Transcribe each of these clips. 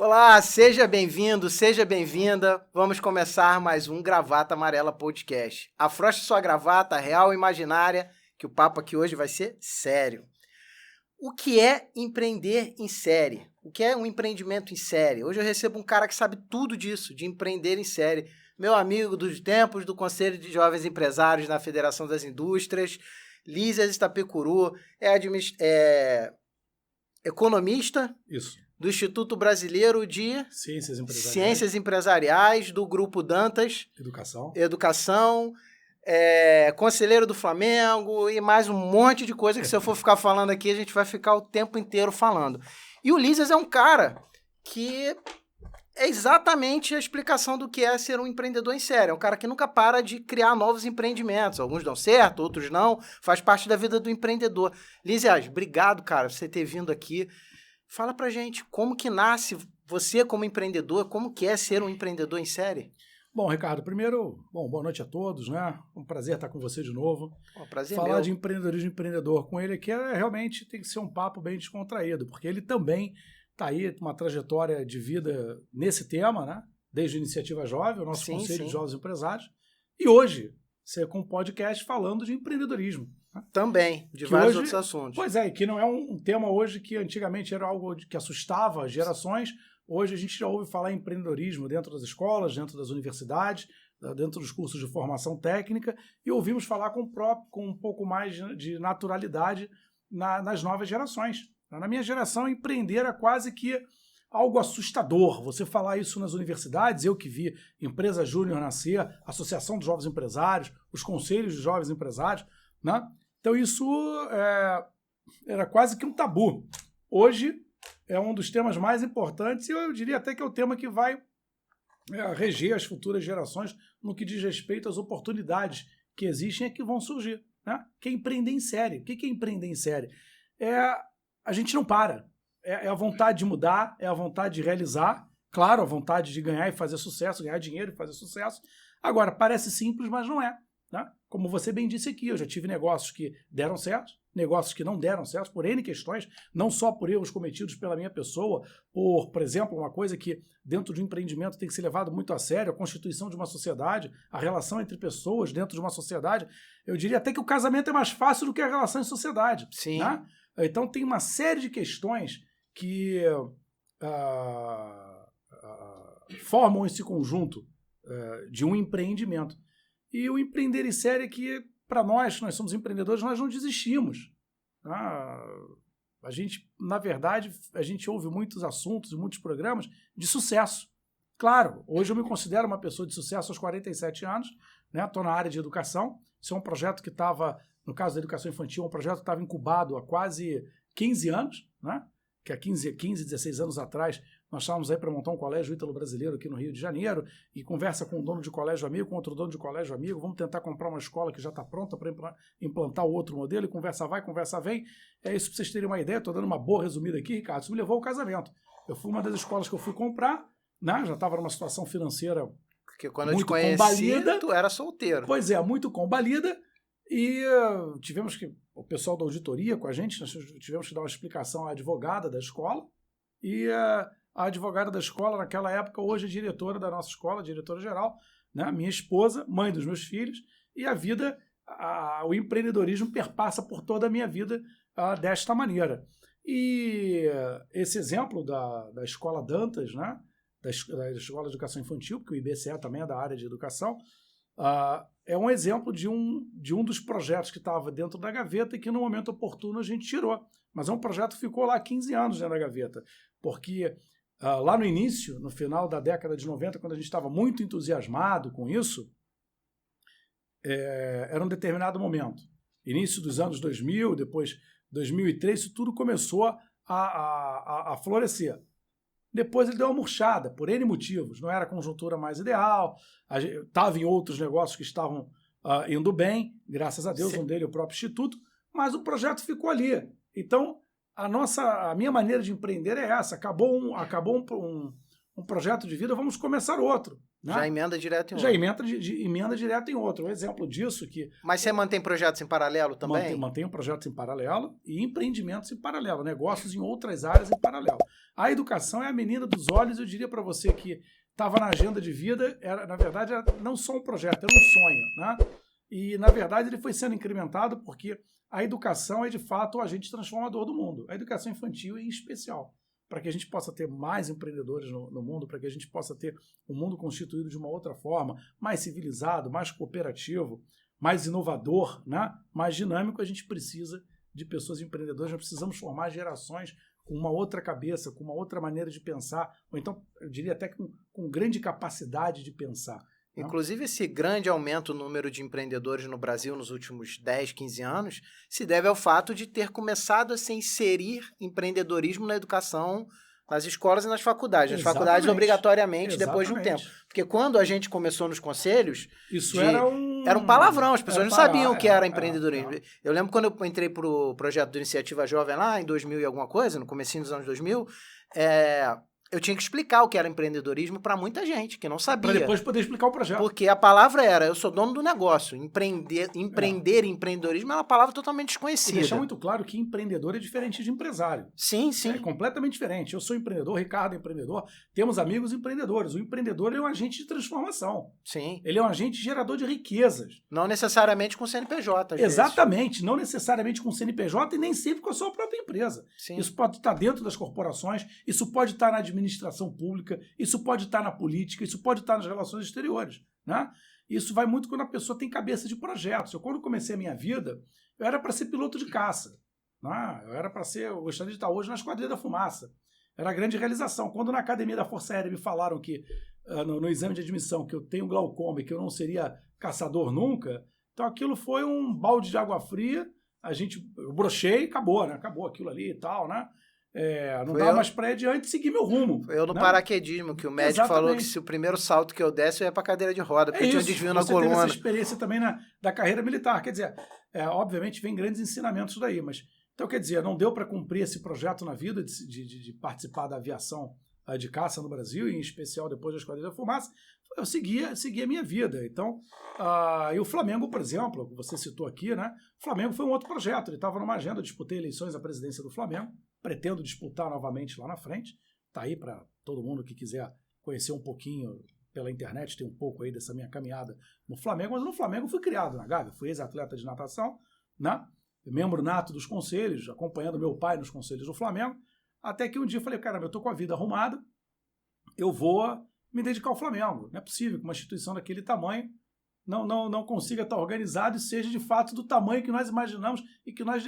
Olá, seja bem-vindo, seja bem-vinda. Vamos começar mais um Gravata Amarela Podcast. Afroche sua gravata, real ou imaginária, que o papo aqui hoje vai ser sério. O que é empreender em série? O que é um empreendimento em série? Hoje eu recebo um cara que sabe tudo disso, de empreender em série. Meu amigo dos tempos do Conselho de Jovens Empresários na Federação das Indústrias, Lísias Itapecuru, é economista. Isso. Do Instituto Brasileiro de Ciências Empresariais, do Grupo Dantas. Educação, conselheiro do Flamengo e mais um monte de coisa que se eu for ficar falando aqui, a gente vai ficar o tempo inteiro falando. E o Lísias é um cara que é exatamente a explicação do que é ser um empreendedor em série. É um cara que nunca para de criar novos empreendimentos. Alguns dão certo, outros não. Faz parte da vida do empreendedor. Lísias, obrigado, cara, por você ter vindo aqui. Fala pra gente, como que nasce você como empreendedor, como que é ser um empreendedor em série? Bom, Ricardo, primeiro, boa noite a todos, né? Um prazer estar com você de novo. Prazer Falar meu. de empreendedorismo empreendedor com ele aqui realmente tem que ser um papo bem descontraído, porque ele também está aí uma trajetória de vida nesse tema, né? Desde a Iniciativa Jovem, o nosso Conselho de Jovens Empresários, e hoje, você com um podcast falando de empreendedorismo. Também, de vários outros assuntos. Pois é, que não é um tema hoje que antigamente era algo que assustava as gerações. Hoje a gente já ouve falar em empreendedorismo dentro das escolas, dentro das universidades, dentro dos cursos de formação técnica, e ouvimos falar com um pouco mais de naturalidade nas novas gerações. Na minha geração, empreender era quase que algo assustador. Você falar isso nas universidades, eu que vi Empresa Júnior nascer, Associação dos Jovens Empresários, os Conselhos de Jovens Empresários, né? Então isso era quase que um tabu. Hoje é um dos temas mais importantes e eu diria até que é o tema que vai reger as futuras gerações no que diz respeito às oportunidades que existem e que vão surgir, né? Que é empreender em série. O que é empreender em série? A gente não para. É a vontade de mudar, é a vontade de realizar, claro, a vontade de ganhar e fazer sucesso, ganhar dinheiro e fazer sucesso. Agora, parece simples, mas não é. Né? Como você bem disse aqui, eu já tive negócios que deram certo, negócios que não deram certo, por N questões, não só por erros cometidos pela minha pessoa, por exemplo, uma coisa que dentro de um empreendimento tem que ser levado muito a sério, a constituição de uma sociedade, a relação entre pessoas dentro de uma sociedade. Eu diria até que o casamento é mais fácil do que a relação em sociedade. Sim. Né? Então tem uma série de questões que formam esse conjunto de um empreendimento. E o empreender em série é que, para nós somos empreendedores, nós não desistimos. A gente, na verdade, a gente ouve muitos assuntos e muitos programas de sucesso. Claro, hoje eu me considero uma pessoa de sucesso aos 47 anos, né? Estou na área de educação. Isso é um projeto que estava, no caso da educação infantil, um projeto que estava incubado há quase 15 anos, né? Que há 15, 16 anos atrás, nós estávamos aí para montar um colégio ítalo-brasileiro aqui no Rio de Janeiro e conversa com um dono de colégio amigo, com outro dono de colégio amigo, vamos tentar comprar uma escola que já está pronta para implantar o outro modelo e conversa vai, conversa vem. É isso para vocês terem uma ideia, estou dando uma boa resumida aqui, Ricardo, isso me levou ao casamento. Eu fui uma das escolas que eu fui comprar, né? Já estava numa situação financeira porque quando eu muito te conheci, combalida. Tu era solteiro. Pois é, muito combalida. E tivemos que, o pessoal da auditoria com a gente, nós tivemos que dar uma explicação à advogada da escola, e a advogada da escola, naquela época, hoje é diretora da nossa escola, diretora-geral, né? Minha esposa, mãe dos meus filhos, e a vida, o empreendedorismo perpassa por toda a minha vida desta maneira. E esse exemplo da Escola Dantas, né? da Escola de Educação Infantil, porque o IBCE também é da área de educação, é um exemplo de um dos projetos que estava dentro da gaveta e que no momento oportuno a gente tirou. Mas é um projeto que ficou lá 15 anos dentro da gaveta, porque lá no início, no final da década de 90, quando a gente estava muito entusiasmado com isso, era um determinado momento. Início dos anos 2000, depois 2003, isso tudo começou a florescer. Depois ele deu uma murchada, por N motivos. Não era a conjuntura mais ideal, estava em outros negócios que estavam indo bem, graças a Deus, Sim. Um dele, o próprio Instituto, mas o projeto ficou ali. Então, a minha maneira de empreender é essa. Acabou um projeto de vida, vamos começar outro. Né? Já emenda direto em outro. Já emenda direto em outro. Um exemplo disso que... Mas você mantém projetos em paralelo também? Mantenho projetos em paralelo e empreendimentos em paralelo, negócios em outras áreas em paralelo. A educação é a menina dos olhos, eu diria para você que estava na agenda de vida, na verdade, era não só um projeto, era um sonho. Né? E, na verdade, ele foi sendo incrementado porque a educação é, de fato, o agente transformador do mundo. A educação infantil em especial. Para que a gente possa ter mais empreendedores no mundo, para que a gente possa ter um mundo constituído de uma outra forma, mais civilizado, mais cooperativo, mais inovador, né? Mais dinâmico, a gente precisa de pessoas empreendedoras, nós precisamos formar gerações com uma outra cabeça, com uma outra maneira de pensar, ou então, eu diria até com grande capacidade de pensar. Inclusive, esse grande aumento no número de empreendedores no Brasil nos últimos 10, 15 anos se deve ao fato de ter começado a se inserir empreendedorismo na educação, nas escolas e nas faculdades. Nas faculdades, obrigatoriamente, depois de um tempo. Porque quando a gente começou nos conselhos... Isso era um palavrão, as pessoas não sabiam o que era empreendedorismo. Eu lembro quando eu entrei para o projeto do Iniciativa Jovem lá, em 2000 e alguma coisa, no comecinho dos anos 2000, eu tinha que explicar o que era empreendedorismo para muita gente que não sabia. Para depois poder explicar o projeto. Porque a palavra era, eu sou dono do negócio. Empreender e empreendedorismo é uma palavra totalmente desconhecida. E deixar muito claro que empreendedor é diferente de empresário. Sim, sim. É completamente diferente. Eu sou empreendedor, Ricardo é empreendedor, temos amigos empreendedores. O empreendedor é um agente de transformação. Sim. Ele é um agente gerador de riquezas. Não necessariamente com CNPJ. Exatamente. Não necessariamente com CNPJ e nem sempre com a sua própria empresa. Sim. Isso pode estar dentro das corporações, isso pode estar na administração pública, isso pode estar na política, isso pode estar nas relações exteriores, né? Isso vai muito quando a pessoa tem cabeça de projetos. Quando comecei a minha vida, eu era para ser piloto de caça, né? Eu gostaria de estar hoje na Esquadrilha da Fumaça. Era a grande realização. Quando na Academia da Força Aérea me falaram que, no exame de admissão, que eu tenho glaucoma e que eu não seria caçador nunca, então aquilo foi um balde de água fria, eu brochei e acabou, né? Acabou aquilo ali e tal, né? Não dá mais pra ir adiante e seguir meu rumo. Foi eu no paraquedismo, que o médico falou que se o primeiro salto que eu desse, eu ia pra cadeira de roda, porque tinha um desvio na coluna. Você teve essa experiência também da carreira militar. Quer dizer, obviamente vem grandes ensinamentos daí, mas... Então, quer dizer, não deu para cumprir esse projeto na vida de participar da aviação de caça no Brasil, e em especial depois da Esquadrilha da Fumaça. Eu segui a minha vida. Então, e o Flamengo, por exemplo, que você citou aqui, né? O Flamengo foi um outro projeto. Ele estava numa agenda, eu disputei eleições à presidência do Flamengo, pretendo disputar novamente lá na frente. Está aí para todo mundo que quiser conhecer um pouquinho pela internet, tem um pouco aí dessa minha caminhada no Flamengo. Mas no Flamengo eu fui criado na Gávea, fui ex-atleta de natação, né? Membro nato dos conselhos, acompanhando meu pai nos conselhos do Flamengo, até que um dia eu falei, caramba, eu estou com a vida arrumada, eu vou me dedicar ao Flamengo. Não é possível que uma instituição daquele tamanho não consiga estar organizada e seja de fato do tamanho que nós imaginamos e que nós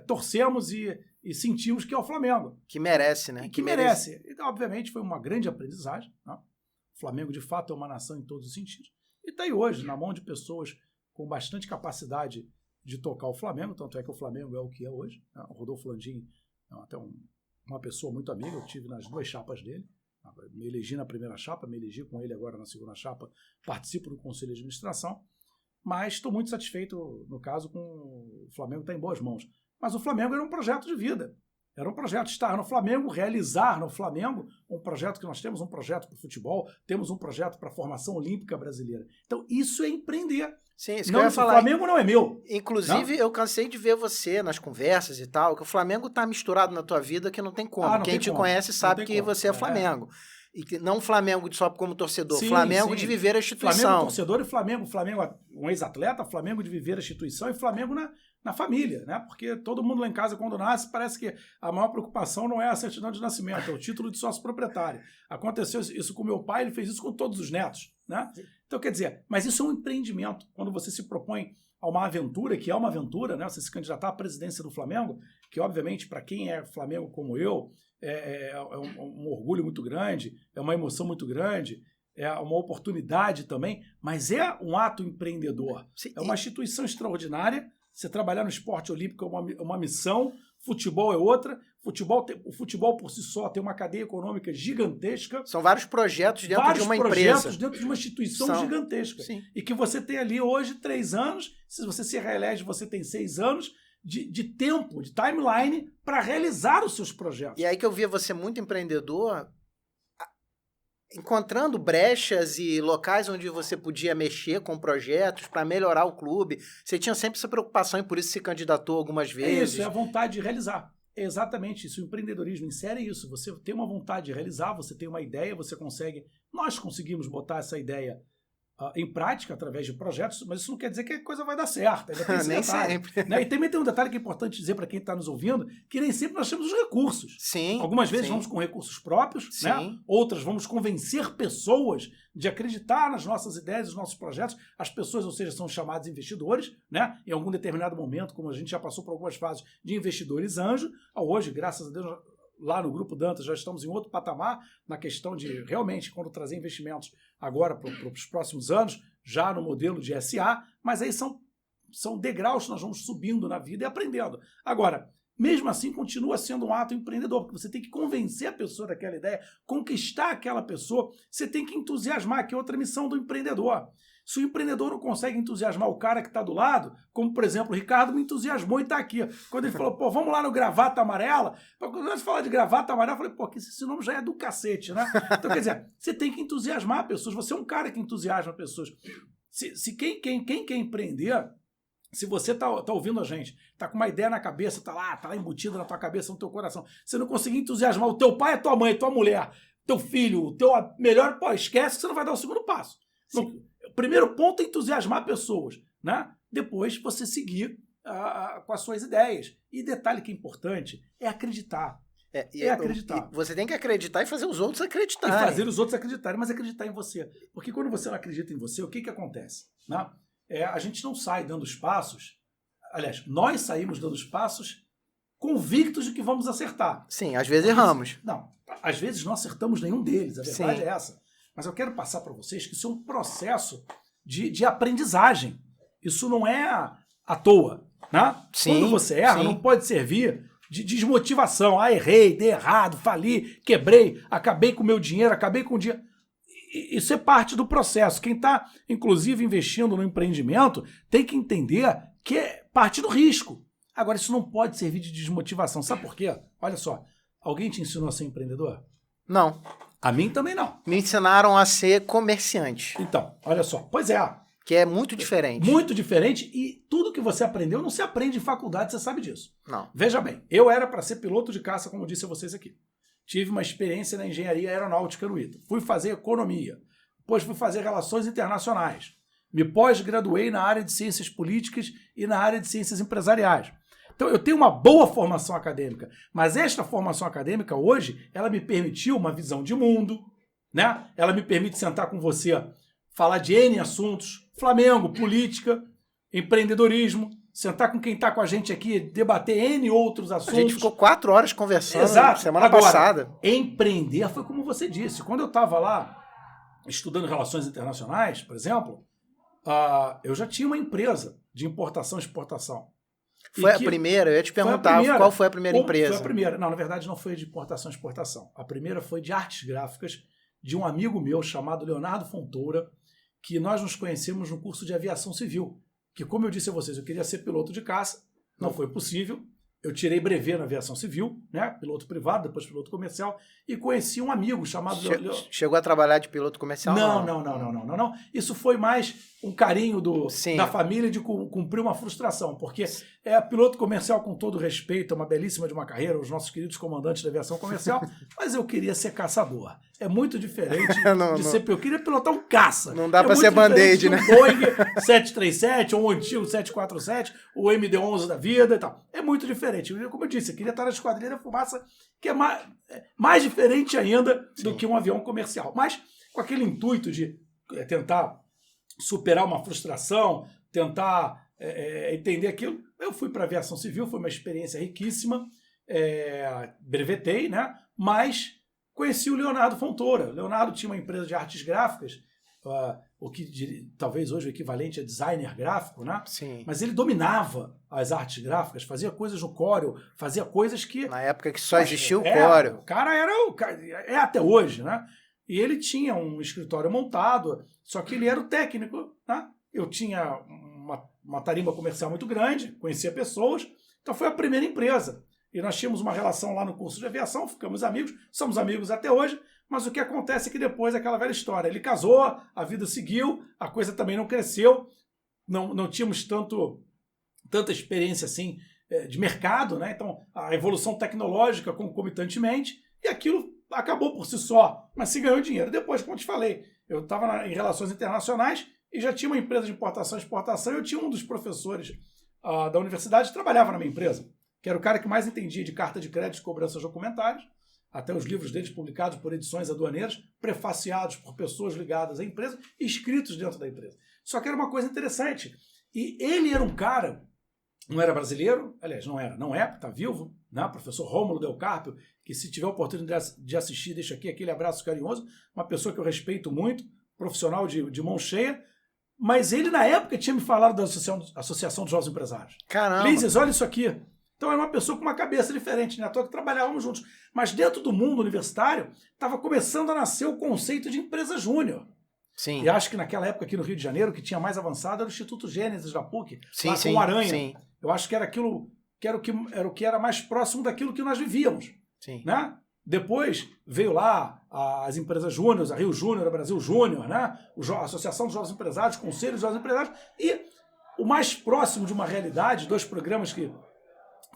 torcemos e sentimos que é o Flamengo. Que merece, né? Que merece. Então, obviamente, foi uma grande aprendizagem. Né? O Flamengo, de fato, é uma nação em todos os sentidos. E está aí hoje, na mão de pessoas com bastante capacidade de tocar o Flamengo, tanto é que o Flamengo é o que é hoje. Né? O Rodolfo Landim é até uma pessoa muito amiga, eu tive nas 2 chapas dele. Me elegi na primeira chapa, me elegi com ele agora na segunda chapa, participo do Conselho de Administração, mas estou muito satisfeito, no caso, com o Flamengo está em boas mãos. Mas o Flamengo era um projeto de vida. Era um projeto estar no Flamengo, realizar no Flamengo um projeto que nós temos, um projeto para o futebol, temos um projeto para a formação olímpica brasileira. Então, isso é empreender. Sim, isso que eu ia falar. O Flamengo não é meu. Inclusive, eu cansei de ver você nas conversas e tal, que o Flamengo tá misturado na tua vida que não tem como. Quem te conhece sabe que você é Flamengo. E que não Flamengo só como torcedor, sim, Flamengo sim. De viver a instituição. Flamengo torcedor e Flamengo um ex-atleta, Flamengo de viver a instituição e Flamengo na família, né? Porque todo mundo lá em casa, quando nasce, parece que a maior preocupação não é a certidão de nascimento, é o título de sócio proprietário. Aconteceu isso com meu pai, ele fez isso com todos os netos, né? Então, quer dizer, mas isso é um empreendimento. Quando você se propõe a uma aventura, que é uma aventura, né? Você se candidatar à presidência do Flamengo, que obviamente para quem é Flamengo como eu, é um orgulho muito grande, é uma emoção muito grande, é uma oportunidade também, mas é um ato empreendedor. Sim, é uma instituição extraordinária. Você trabalhar no esporte olímpico é uma missão, futebol é outra. O futebol por si só tem uma cadeia econômica gigantesca. São vários projetos dentro de uma empresa. Vários projetos dentro de uma instituição gigantesca. Sim. E que você tem ali hoje 3 anos, se você se reelege, você tem 6 anos de tempo, de timeline para realizar os seus projetos. E aí que eu via você muito empreendedor encontrando brechas e locais onde você podia mexer com projetos para melhorar o clube. Você tinha sempre essa preocupação e por isso se candidatou algumas vezes. É a vontade de realizar. É exatamente isso. O empreendedorismo insere isso. Você tem uma vontade de realizar, você tem uma ideia, você consegue... Nós conseguimos botar essa ideia em prática através de projetos, mas isso não quer dizer que a coisa vai dar certo. Ainda tem esse Nem detalhe, sempre. Né? E também tem um detalhe que é importante dizer para quem está nos ouvindo, que nem sempre nós temos os recursos. Sim. Algumas vezes vamos com recursos próprios, né? Outras vamos convencer pessoas de acreditar nas nossas ideias, nos nossos projetos. As pessoas, ou seja, são chamados investidores, né? Em algum determinado momento, como a gente já passou por algumas fases de investidores anjo, hoje, graças a Deus, lá no Grupo Dantas já estamos em outro patamar na questão de realmente, quando trazer investimentos agora para os próximos anos, já no modelo de SA, mas aí são degraus que nós vamos subindo na vida e aprendendo. Agora, mesmo assim, continua sendo um ato empreendedor, porque você tem que convencer a pessoa daquela ideia, conquistar aquela pessoa, você tem que entusiasmar, que é outra missão do empreendedor. Se o empreendedor não consegue entusiasmar o cara que está do lado, como, por exemplo, o Ricardo me entusiasmou e está aqui. Quando ele falou, vamos lá no Gravata Amarela, quando nós falar de Gravata Amarela, eu falei, esse nome já é do cacete, né? Então, quer dizer, você tem que entusiasmar pessoas, você é um cara que entusiasma pessoas. Se quem quer empreender, se você tá ouvindo a gente, tá com uma ideia na cabeça, tá lá embutida na tua cabeça, no teu coração, você não conseguir entusiasmar o teu pai, a tua mãe, a tua mulher, teu filho, o teu melhor, esquece que você não vai dar o segundo passo. O primeiro ponto é entusiasmar pessoas, né? Depois você seguir com as suas ideias. E detalhe que é importante é acreditar. Acreditar. Você tem que acreditar e fazer os outros acreditarem. E fazer os outros acreditarem, mas acreditar em você. Porque quando você não acredita em você, o que acontece? Né? A gente não sai dando os passos. Aliás, nós saímos dando os passos convictos de que vamos acertar. Sim, às vezes erramos. Não, às vezes não acertamos nenhum deles. A verdade é essa. Mas eu quero passar para vocês que isso é um processo de aprendizagem. Isso não é à toa. Né? Sim, quando você erra, não pode servir de desmotivação. Errei, dei errado, fali, quebrei, acabei com o meu dinheiro, acabei com o dinheiro. Isso é parte do processo. Quem está, inclusive, investindo no empreendimento tem que entender que é parte do risco. Agora, isso não pode servir de desmotivação. Sabe por quê? Olha só, alguém te ensinou a ser empreendedor? Não. A mim também não. Me ensinaram a ser comerciante. Então, olha só. Pois é. Que é muito diferente. Muito diferente e tudo que você aprendeu não se aprende em faculdade, você sabe disso. Não. Veja bem, eu era para ser piloto de caça, como eu disse a vocês aqui. Tive uma experiência na engenharia aeronáutica no ITA. Fui fazer economia. Depois fui fazer relações internacionais. Me pós-graduei na área de ciências políticas e na área de ciências empresariais. Então, eu tenho uma boa formação acadêmica, mas esta formação acadêmica hoje, ela me permitiu uma visão de mundo, né? Ela me permite sentar com você, falar de N assuntos, Flamengo, política, empreendedorismo, sentar com quem está com a gente aqui, debater N outros assuntos. A gente ficou 4 horas conversando. Exato. Semana passada. Empreender foi como você disse. Quando eu estava lá estudando relações internacionais, por exemplo, eu já tinha uma empresa de importação e exportação. Foi a primeira? Eu ia te perguntar qual foi a primeira empresa. Foi a primeira. Não, na verdade não foi de importação e exportação. A primeira foi de artes gráficas de um amigo meu chamado Leonardo Fontoura, que nós nos conhecemos no curso de aviação civil. Que, como eu disse a vocês, eu queria ser piloto de caça, não foi possível. Eu tirei brevet na aviação civil, né? Piloto privado, depois piloto comercial, e conheci um amigo chamado... Chegou a trabalhar de piloto comercial? Não. Isso foi mais um carinho da família de cumprir uma frustração, porque piloto comercial, com todo respeito, é uma belíssima de uma carreira, os nossos queridos comandantes da aviação comercial, mas eu queria ser caçador. É muito diferente de ser... Eu queria pilotar um caça. Não dá para ser band-aid, né? Um Boeing 737, ou um antigo 747, o MD-11 da vida e tal. É muito diferente. Como eu disse, eu queria estar na esquadrilha fumaça, que é mais diferente ainda do que um avião comercial. Mas com aquele intuito de tentar superar uma frustração, tentar entender aquilo, eu fui para a aviação civil, foi uma experiência riquíssima, brevetei, né? Mas conheci o Leonardo Fontoura. O Leonardo tinha uma empresa de artes gráficas, o que talvez hoje o equivalente a designer gráfico, né? Sim. Mas ele dominava as artes gráficas, fazia coisas no Corel, fazia coisas que... Na época que só existia o Corel. O cara é até hoje, né? E ele tinha um escritório montado, só que ele era o técnico, né? Eu tinha uma tarimba comercial muito grande, conhecia pessoas, então foi a primeira empresa. E nós tínhamos uma relação lá no curso de aviação, ficamos amigos, somos amigos até hoje, Mas o que acontece é que depois é aquela velha história. Ele casou, a vida seguiu, a coisa também não cresceu, não tínhamos tanta experiência assim de mercado, né? Então a evolução tecnológica concomitantemente, e aquilo acabou por si só, mas se ganhou dinheiro. Depois, como eu te falei, eu estava em relações internacionais e já tinha uma empresa de importação e exportação, e eu tinha um dos professores da universidade que trabalhava na minha empresa, que era o cara que mais entendia de carta de crédito e cobranças documentárias, até os livros deles publicados por edições aduaneiras, prefaciados por pessoas ligadas à empresa e escritos dentro da empresa. Só que era uma coisa interessante. E ele era um cara, não era brasileiro, aliás, não é, porque está vivo, né? Professor Rômulo Del Carpio, que se tiver oportunidade de assistir, deixa aqui aquele abraço carinhoso, uma pessoa que eu respeito muito, profissional de mão cheia, mas ele na época tinha me falado da Associação dos Jovens Empresários. Caramba! Lises, olha isso aqui. Então era uma pessoa com uma cabeça diferente, né? À toa que trabalhávamos juntos. Mas dentro do mundo universitário, estava começando a nascer o conceito de empresa júnior. Sim. E acho que naquela época aqui no Rio de Janeiro, que tinha mais avançado, era o Instituto Gênesis da PUC, sim, lá sim, com o Aranha. Sim. Eu acho que era aquilo era o que era mais próximo daquilo que nós vivíamos. Sim. Né? Depois veio lá as empresas júniores, a Rio Júnior, a Brasil Júnior, né? A Associação dos Jovens Empresários, Conselho dos Jovens Empresários, e o mais próximo de uma realidade, 2 programas que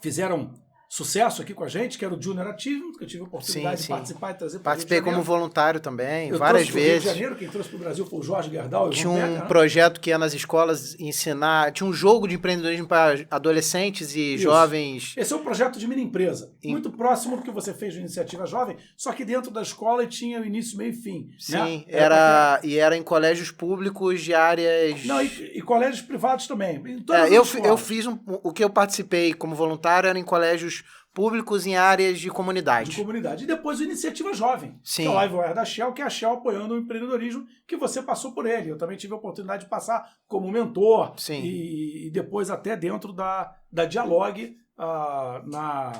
fizeram sucesso aqui com a gente, que era o Junior Achievement, que eu tive a oportunidade de participar e trazer para o Rio de Janeiro. Participei como voluntário também, eu várias trouxe vezes. Rio de Janeiro, quem trouxe para o Brasil foi o Jorge Gerdau. Tinha um projeto que ia nas escolas ensinar, tinha um jogo de empreendedorismo para adolescentes e jovens. Esse é um projeto de mini empresa, muito próximo do que você fez de Iniciativa Jovem, só que dentro da escola e tinha o início, meio e fim. Sim, né? Era em colégios públicos de áreas... Não, e colégios privados também. Eu fiz o que eu participei como voluntário era em colégios públicos em áreas de comunidade. E depois a Iniciativa Jovem, Sim. que é o Livewire da Shell, que é a Shell apoiando o empreendedorismo, que você passou por ele. Eu também tive a oportunidade de passar como mentor. Sim. E depois até dentro da Dialogue, na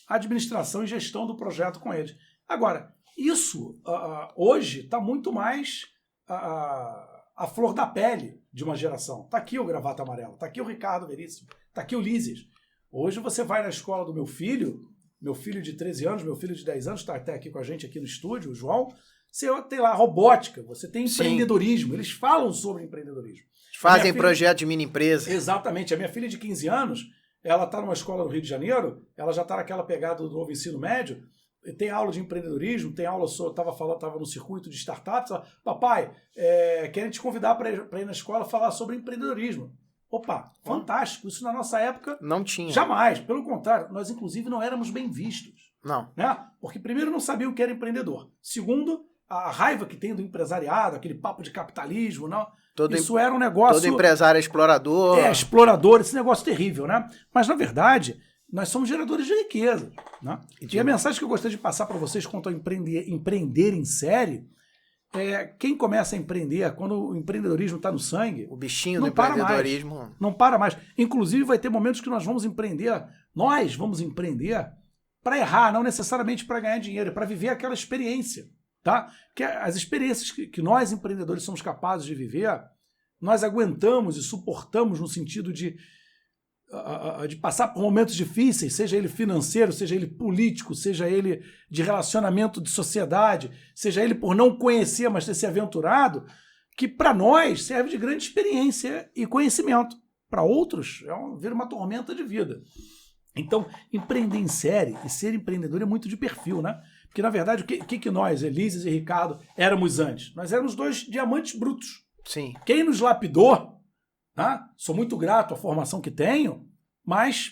administração e gestão do projeto com eles. Agora, isso hoje está muito mais a flor da pele de uma geração. Está aqui o Gravata Amarela, está aqui o Ricardo Veríssimo, está aqui o Lises. Hoje você vai na escola do meu filho de 13 anos, meu filho de 10 anos, está até aqui com a gente aqui no estúdio, o João, você tem lá robótica, você tem empreendedorismo, Sim. Eles falam sobre empreendedorismo. Fazem projeto de mini empresa. Exatamente, a minha filha de 15 anos, ela está numa escola no Rio de Janeiro, ela já está naquela pegada do novo ensino médio, tem aula de empreendedorismo, tem aula, estava no circuito de startups, papai, querem te convidar para ir na escola falar sobre empreendedorismo. Opa, fantástico. Isso na nossa época... Não tinha. Jamais. Pelo contrário, nós inclusive não éramos bem vistos. Não. Né? Porque primeiro não sabia o que era empreendedor. Segundo, a raiva que tem do empresariado, aquele papo de capitalismo, não. Isso era um negócio... Todo empresário é explorador. Explorador, esse negócio terrível, né? Mas, na verdade, nós somos geradores de riqueza. Né? E a mensagem que eu gostaria de passar para vocês quanto ao empreender em série... quem começa a empreender, quando o empreendedorismo está no sangue... O bichinho do empreendedorismo... Não para mais. Inclusive, vai ter momentos que nós vamos empreender para errar, não necessariamente para ganhar dinheiro, para viver aquela experiência. Tá? Que as experiências que nós, empreendedores, somos capazes de viver, nós aguentamos e suportamos no sentido de passar por momentos difíceis, seja ele financeiro, seja ele político, seja ele de relacionamento de sociedade, seja ele por não conhecer, mas ter se aventurado, que para nós serve de grande experiência e conhecimento. Para outros, vira uma tormenta de vida. Então, empreender em série e ser empreendedor é muito de perfil, né? Porque, na verdade, o que nós, Elises e Ricardo, éramos antes? Nós éramos 2 diamantes brutos. Sim. Quem nos lapidou, tá? Sou muito grato à formação que tenho, mas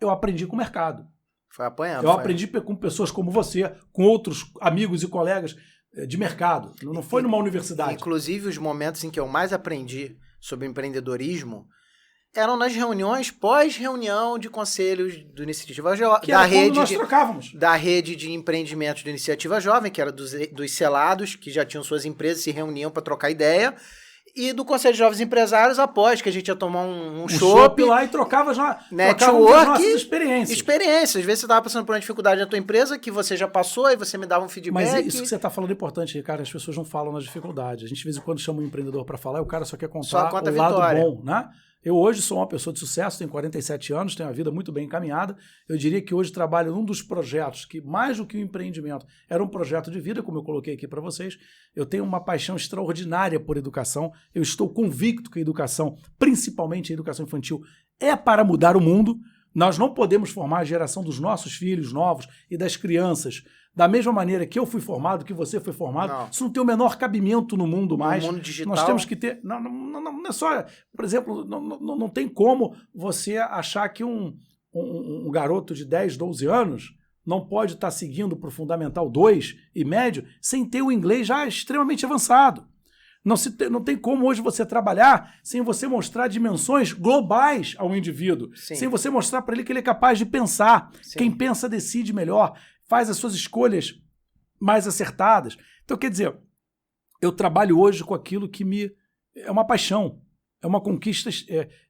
eu aprendi com o mercado. Foi apanhando. Eu aprendi com pessoas como você, com outros amigos e colegas de mercado. Não foi numa universidade. Inclusive, os momentos em que eu mais aprendi sobre empreendedorismo eram nas reuniões pós-reunião de conselhos do Iniciativa Jovem, da rede de empreendimentos do Iniciativa Jovem, que era dos selados, que já tinham suas empresas, se reuniam para trocar ideia, e do Conselho de Jovens Empresários após, que a gente ia tomar um chopp lá e trocava network, as nossas experiências. Às vezes você estava passando por uma dificuldade na tua empresa que você já passou e você me dava um feedback. Mas isso que você está falando é importante, Ricardo. As pessoas não falam nas dificuldades. A gente de vez em quando chama um empreendedor para falar e o cara só quer contar o lado bom, né? Eu hoje sou uma pessoa de sucesso, tenho 47 anos, tenho uma vida muito bem encaminhada. Eu diria que hoje trabalho num dos projetos que, mais do que um empreendimento, era um projeto de vida, como eu coloquei aqui para vocês. Eu tenho uma paixão extraordinária por educação. Eu estou convicto que a educação, principalmente a educação infantil, é para mudar o mundo. Nós não podemos formar a geração dos nossos filhos novos e das crianças da mesma maneira que eu fui formado, que você foi formado. Não. Isso não tem o menor cabimento no mundo mais. No mundo digital. Nós temos que ter... Não é só... Por exemplo, não tem como você achar que um garoto de 10, 12 anos não pode estar seguindo para o Fundamental 2 e médio sem ter o inglês já extremamente avançado. Não tem como hoje você trabalhar sem você mostrar dimensões globais ao indivíduo. Sim. Sem você mostrar para ele que ele é capaz de pensar. Sim. Quem pensa decide melhor, faz as suas escolhas mais acertadas. Então, quer dizer, eu trabalho hoje com aquilo que é uma paixão, é uma conquista.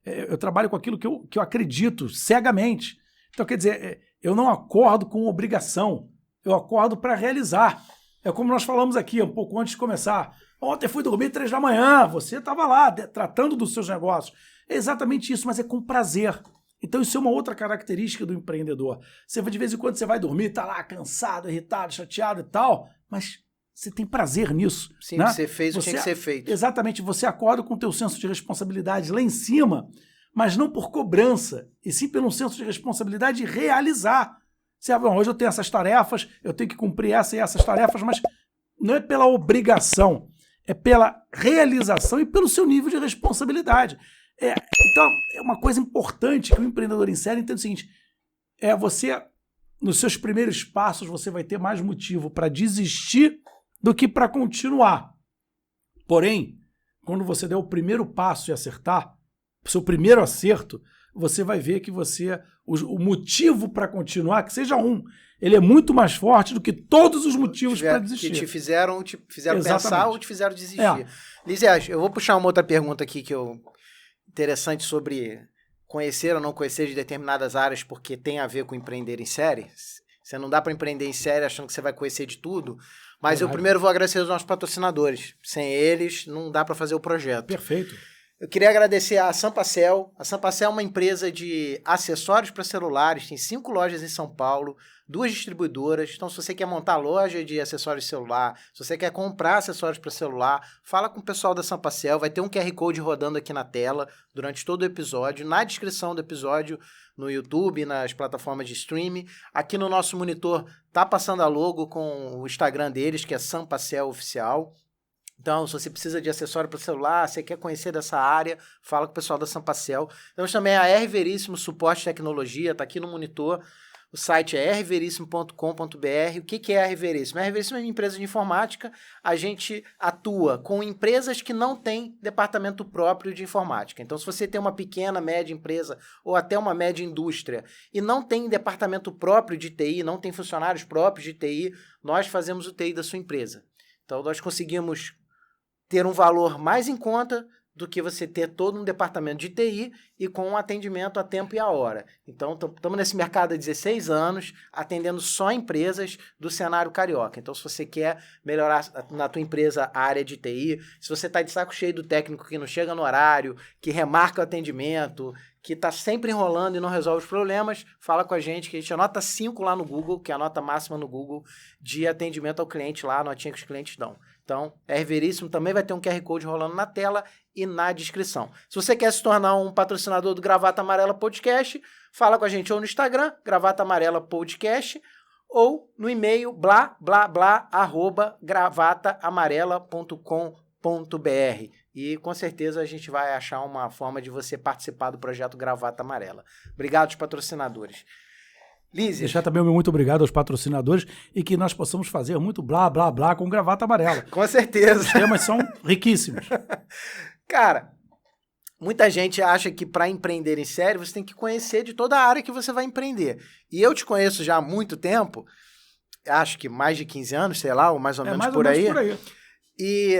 Eu trabalho com aquilo que eu acredito cegamente. Então, quer dizer, eu não acordo com obrigação, eu acordo para realizar. É como nós falamos aqui um pouco antes de começar. Ontem fui dormir 3 da manhã, você estava lá tratando dos seus negócios. É exatamente isso, mas é com prazer. Então isso é uma outra característica do empreendedor. Você de vez em quando você vai dormir, está lá cansado, irritado, chateado e tal, mas você tem prazer nisso. Sim, né? Você fez o que tinha que ser feito. Exatamente, você acorda com o teu senso de responsabilidade lá em cima, mas não por cobrança, e sim pelo senso de responsabilidade de realizar. Você, hoje eu tenho essas tarefas, eu tenho que cumprir essa e essas tarefas, mas não é pela obrigação, é pela realização e pelo seu nível de responsabilidade. Então, é uma coisa importante que o empreendedor em série entenda o seguinte, você, nos seus primeiros passos, você vai ter mais motivo para desistir do que para continuar. Porém, quando você der o primeiro passo e acertar, o seu primeiro acerto, você vai ver que o motivo para continuar, que seja ele é muito mais forte do que todos os motivos para desistir. Que te fizeram pensar ou te fizeram desistir. Lísias, eu vou puxar uma outra pergunta aqui interessante sobre conhecer ou não conhecer de determinadas áreas, porque tem a ver com empreender em série. Você não dá para empreender em série achando que você vai conhecer de tudo, mas eu primeiro vou agradecer aos nossos patrocinadores. Sem eles, não dá para fazer o projeto. Perfeito. Eu queria agradecer a Sampacel. A Sampacel é uma empresa de acessórios para celulares, tem 5 lojas em São Paulo, 2 distribuidoras. Então, se você quer montar loja de acessórios de celular, se você quer comprar acessórios para celular, fala com o pessoal da Sampacel. Vai ter um QR Code rodando aqui na tela durante todo o episódio, na descrição do episódio, no YouTube, nas plataformas de streaming. Aqui no nosso monitor tá passando a logo com o Instagram deles, que é Sampacel Oficial. Então, se você precisa de acessório para celular, você quer conhecer dessa área, fala com o pessoal da Sampacel. Temos também a R Veríssimo Suporte e Tecnologia, está aqui no monitor. O site é rveríssimo.com.br. O que é a R Veríssimo? A R Veríssimo é uma empresa de informática. A gente atua com empresas que não têm departamento próprio de informática. Então, se você tem uma pequena, média empresa ou até uma média indústria e não tem departamento próprio de TI, não tem funcionários próprios de TI, nós fazemos o TI da sua empresa. Então, nós conseguimos ter um valor mais em conta do que você ter todo um departamento de TI e com um atendimento a tempo e a hora. Então, estamos nesse mercado há 16 anos, atendendo só empresas do cenário carioca. Então, se você quer melhorar na tua empresa a área de TI, se você está de saco cheio do técnico que não chega no horário, que remarca o atendimento, que está sempre enrolando e não resolve os problemas, fala com a gente, que a gente anota 5 lá no Google, que é a nota máxima no Google de atendimento ao cliente lá, a notinha que os clientes dão. Então, R Veríssimo também vai ter um QR Code rolando na tela e na descrição. Se você quer se tornar um patrocinador do Gravata Amarela Podcast, fala com a gente ou no Instagram, Gravata Amarela Podcast, ou no e-mail blá-blá-blá@gravataAmarela.com.br. E com certeza a gente vai achar uma forma de você participar do projeto Gravata Amarela. Obrigado aos patrocinadores. Lísias. Deixar também o meu muito obrigado aos patrocinadores e que nós possamos fazer muito blá, blá, blá com Gravata Amarela. Com certeza. Os temas são riquíssimos. Cara, muita gente acha que para empreender em série você tem que conhecer de toda a área que você vai empreender. E eu te conheço já há muito tempo, acho que mais de 15 anos, sei lá, ou mais ou menos por aí. E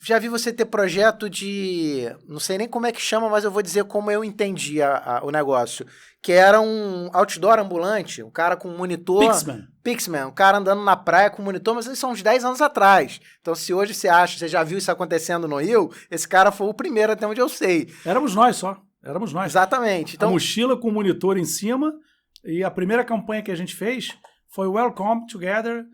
já vi você ter projeto de... Não sei nem como é que chama, mas eu vou dizer como eu entendi o negócio. Que era um outdoor ambulante, um cara com monitor... Pixman, um cara andando na praia com monitor, mas isso são uns 10 anos atrás. Então, se hoje você já viu isso acontecendo no Rio, esse cara foi o primeiro até onde eu sei. Éramos nós só. Éramos nós. Exatamente. Então... A mochila com o monitor em cima, e a primeira campanha que a gente fez foi Welcome Together,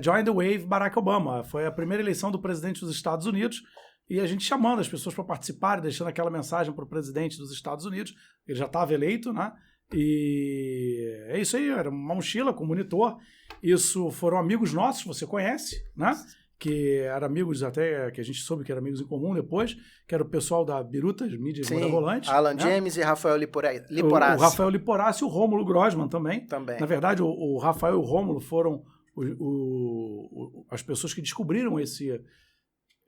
Join the Wave, Barack Obama. Foi a primeira eleição do presidente dos Estados Unidos, e a gente chamando as pessoas para participarem, deixando aquela mensagem para o presidente dos Estados Unidos. Ele já estava eleito, né? E é isso aí, era uma mochila com monitor. Isso foram amigos nossos, você conhece, né? Que eram amigos até, que a gente soube que eram amigos em comum depois, que era o pessoal da Biruta, mídias mirabolantes. Alan, né? James e Rafael Liporassi. O Rafael Liporassi e o Rômulo Grossman também. Também. Na verdade, o Rafael e o Rômulo foram as pessoas que descobriram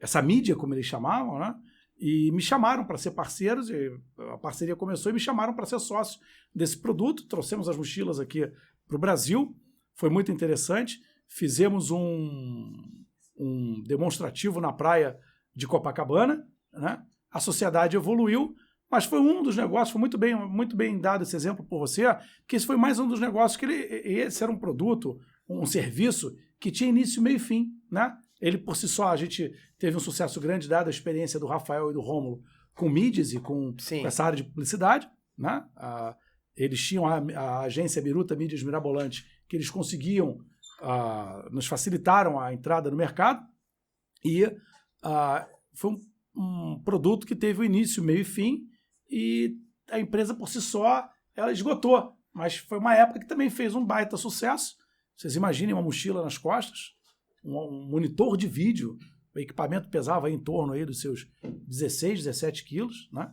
essa mídia, como eles chamavam, né? E me chamaram para ser parceiros, e a parceria começou e me chamaram para ser sócio desse produto. Trouxemos as mochilas aqui para o Brasil, foi muito interessante. Fizemos um demonstrativo na praia de Copacabana, né? A sociedade evoluiu, mas foi um dos negócios, foi muito bem dado esse exemplo por você, que esse foi mais um dos negócios que esse era um produto, um serviço que tinha início, meio e fim, né? Ele, por si só, a gente teve um sucesso grande, dada a experiência do Rafael e do Rômulo com mídias e com essa área de publicidade, né? Eles tinham a agência Biruta Mídias Mirabolantes, que eles conseguiam, nos facilitaram a entrada no mercado, e foi um produto que teve o início, meio e fim, e a empresa, por si só, ela esgotou. Mas foi uma época que também fez um baita sucesso. Vocês imaginem uma mochila nas costas, um monitor de vídeo, o equipamento pesava aí em torno aí dos seus 16, 17 quilos, né?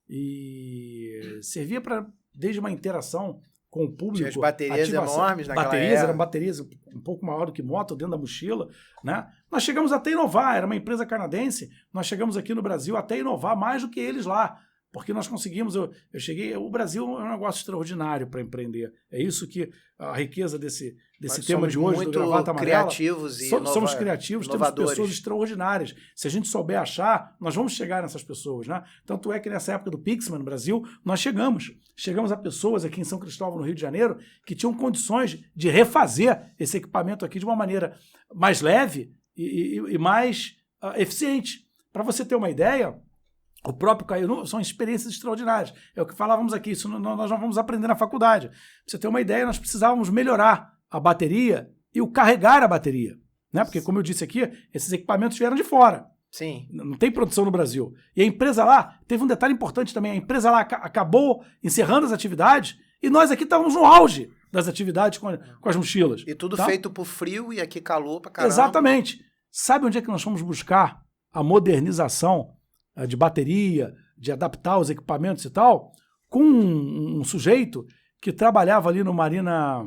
E servia para, desde uma interação com o público. Tinha as baterias enormes naquela época. Eram baterias um pouco maior do que moto dentro da mochila, né? Nós chegamos até a inovar, era uma empresa canadense, nós chegamos aqui no Brasil até a inovar mais do que eles lá. Porque nós conseguimos, eu cheguei, o Brasil é um negócio extraordinário para empreender. É isso que a riqueza desse tema de hoje, do Gravata Amarela. Criativos e somos criativos, temos pessoas extraordinárias. Se a gente souber achar, nós vamos chegar nessas pessoas, né? Tanto é que nessa época do Pixman no Brasil, nós chegamos a pessoas aqui em São Cristóvão, no Rio de Janeiro, que tinham condições de refazer esse equipamento aqui de uma maneira mais leve e mais eficiente. Para você ter uma ideia, o próprio Caio, são experiências extraordinárias. É o que falávamos aqui, isso nós não vamos aprender na faculdade. Pra você ter uma ideia, nós precisávamos melhorar a bateria e o carregar a bateria, né? Porque, como eu disse aqui, esses equipamentos vieram de fora. Sim. Não tem produção no Brasil. E a empresa lá, teve um detalhe importante também, a empresa lá acabou encerrando as atividades e nós aqui estávamos no auge das atividades com as mochilas. E tudo feito por frio e aqui calor pra caramba. Exatamente. Sabe onde é que nós fomos buscar a modernização de bateria, de adaptar os equipamentos e tal, com um sujeito que trabalhava ali no Marina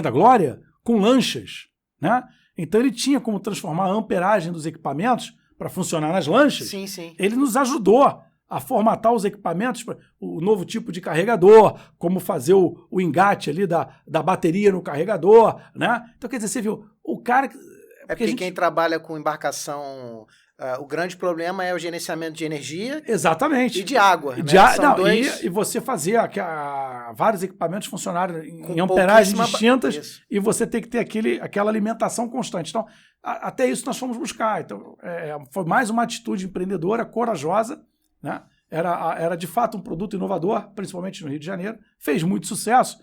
da Glória com lanchas, né? Então ele tinha como transformar a amperagem dos equipamentos para funcionar nas lanchas. Sim, sim. Ele nos ajudou a formatar os equipamentos, o novo tipo de carregador, como fazer o engate ali da bateria no carregador, né? Então, quer dizer, você viu, o cara... porque quem trabalha com embarcação... o grande problema é o gerenciamento de energia. Exatamente. E de água. Né? E você fazer vários equipamentos funcionarem em amperagens distintas e você tem que ter aquela alimentação constante. Então, até isso nós fomos buscar. Então, foi mais uma atitude empreendedora, corajosa, né? Era de fato um produto inovador, principalmente no Rio de Janeiro. Fez muito sucesso.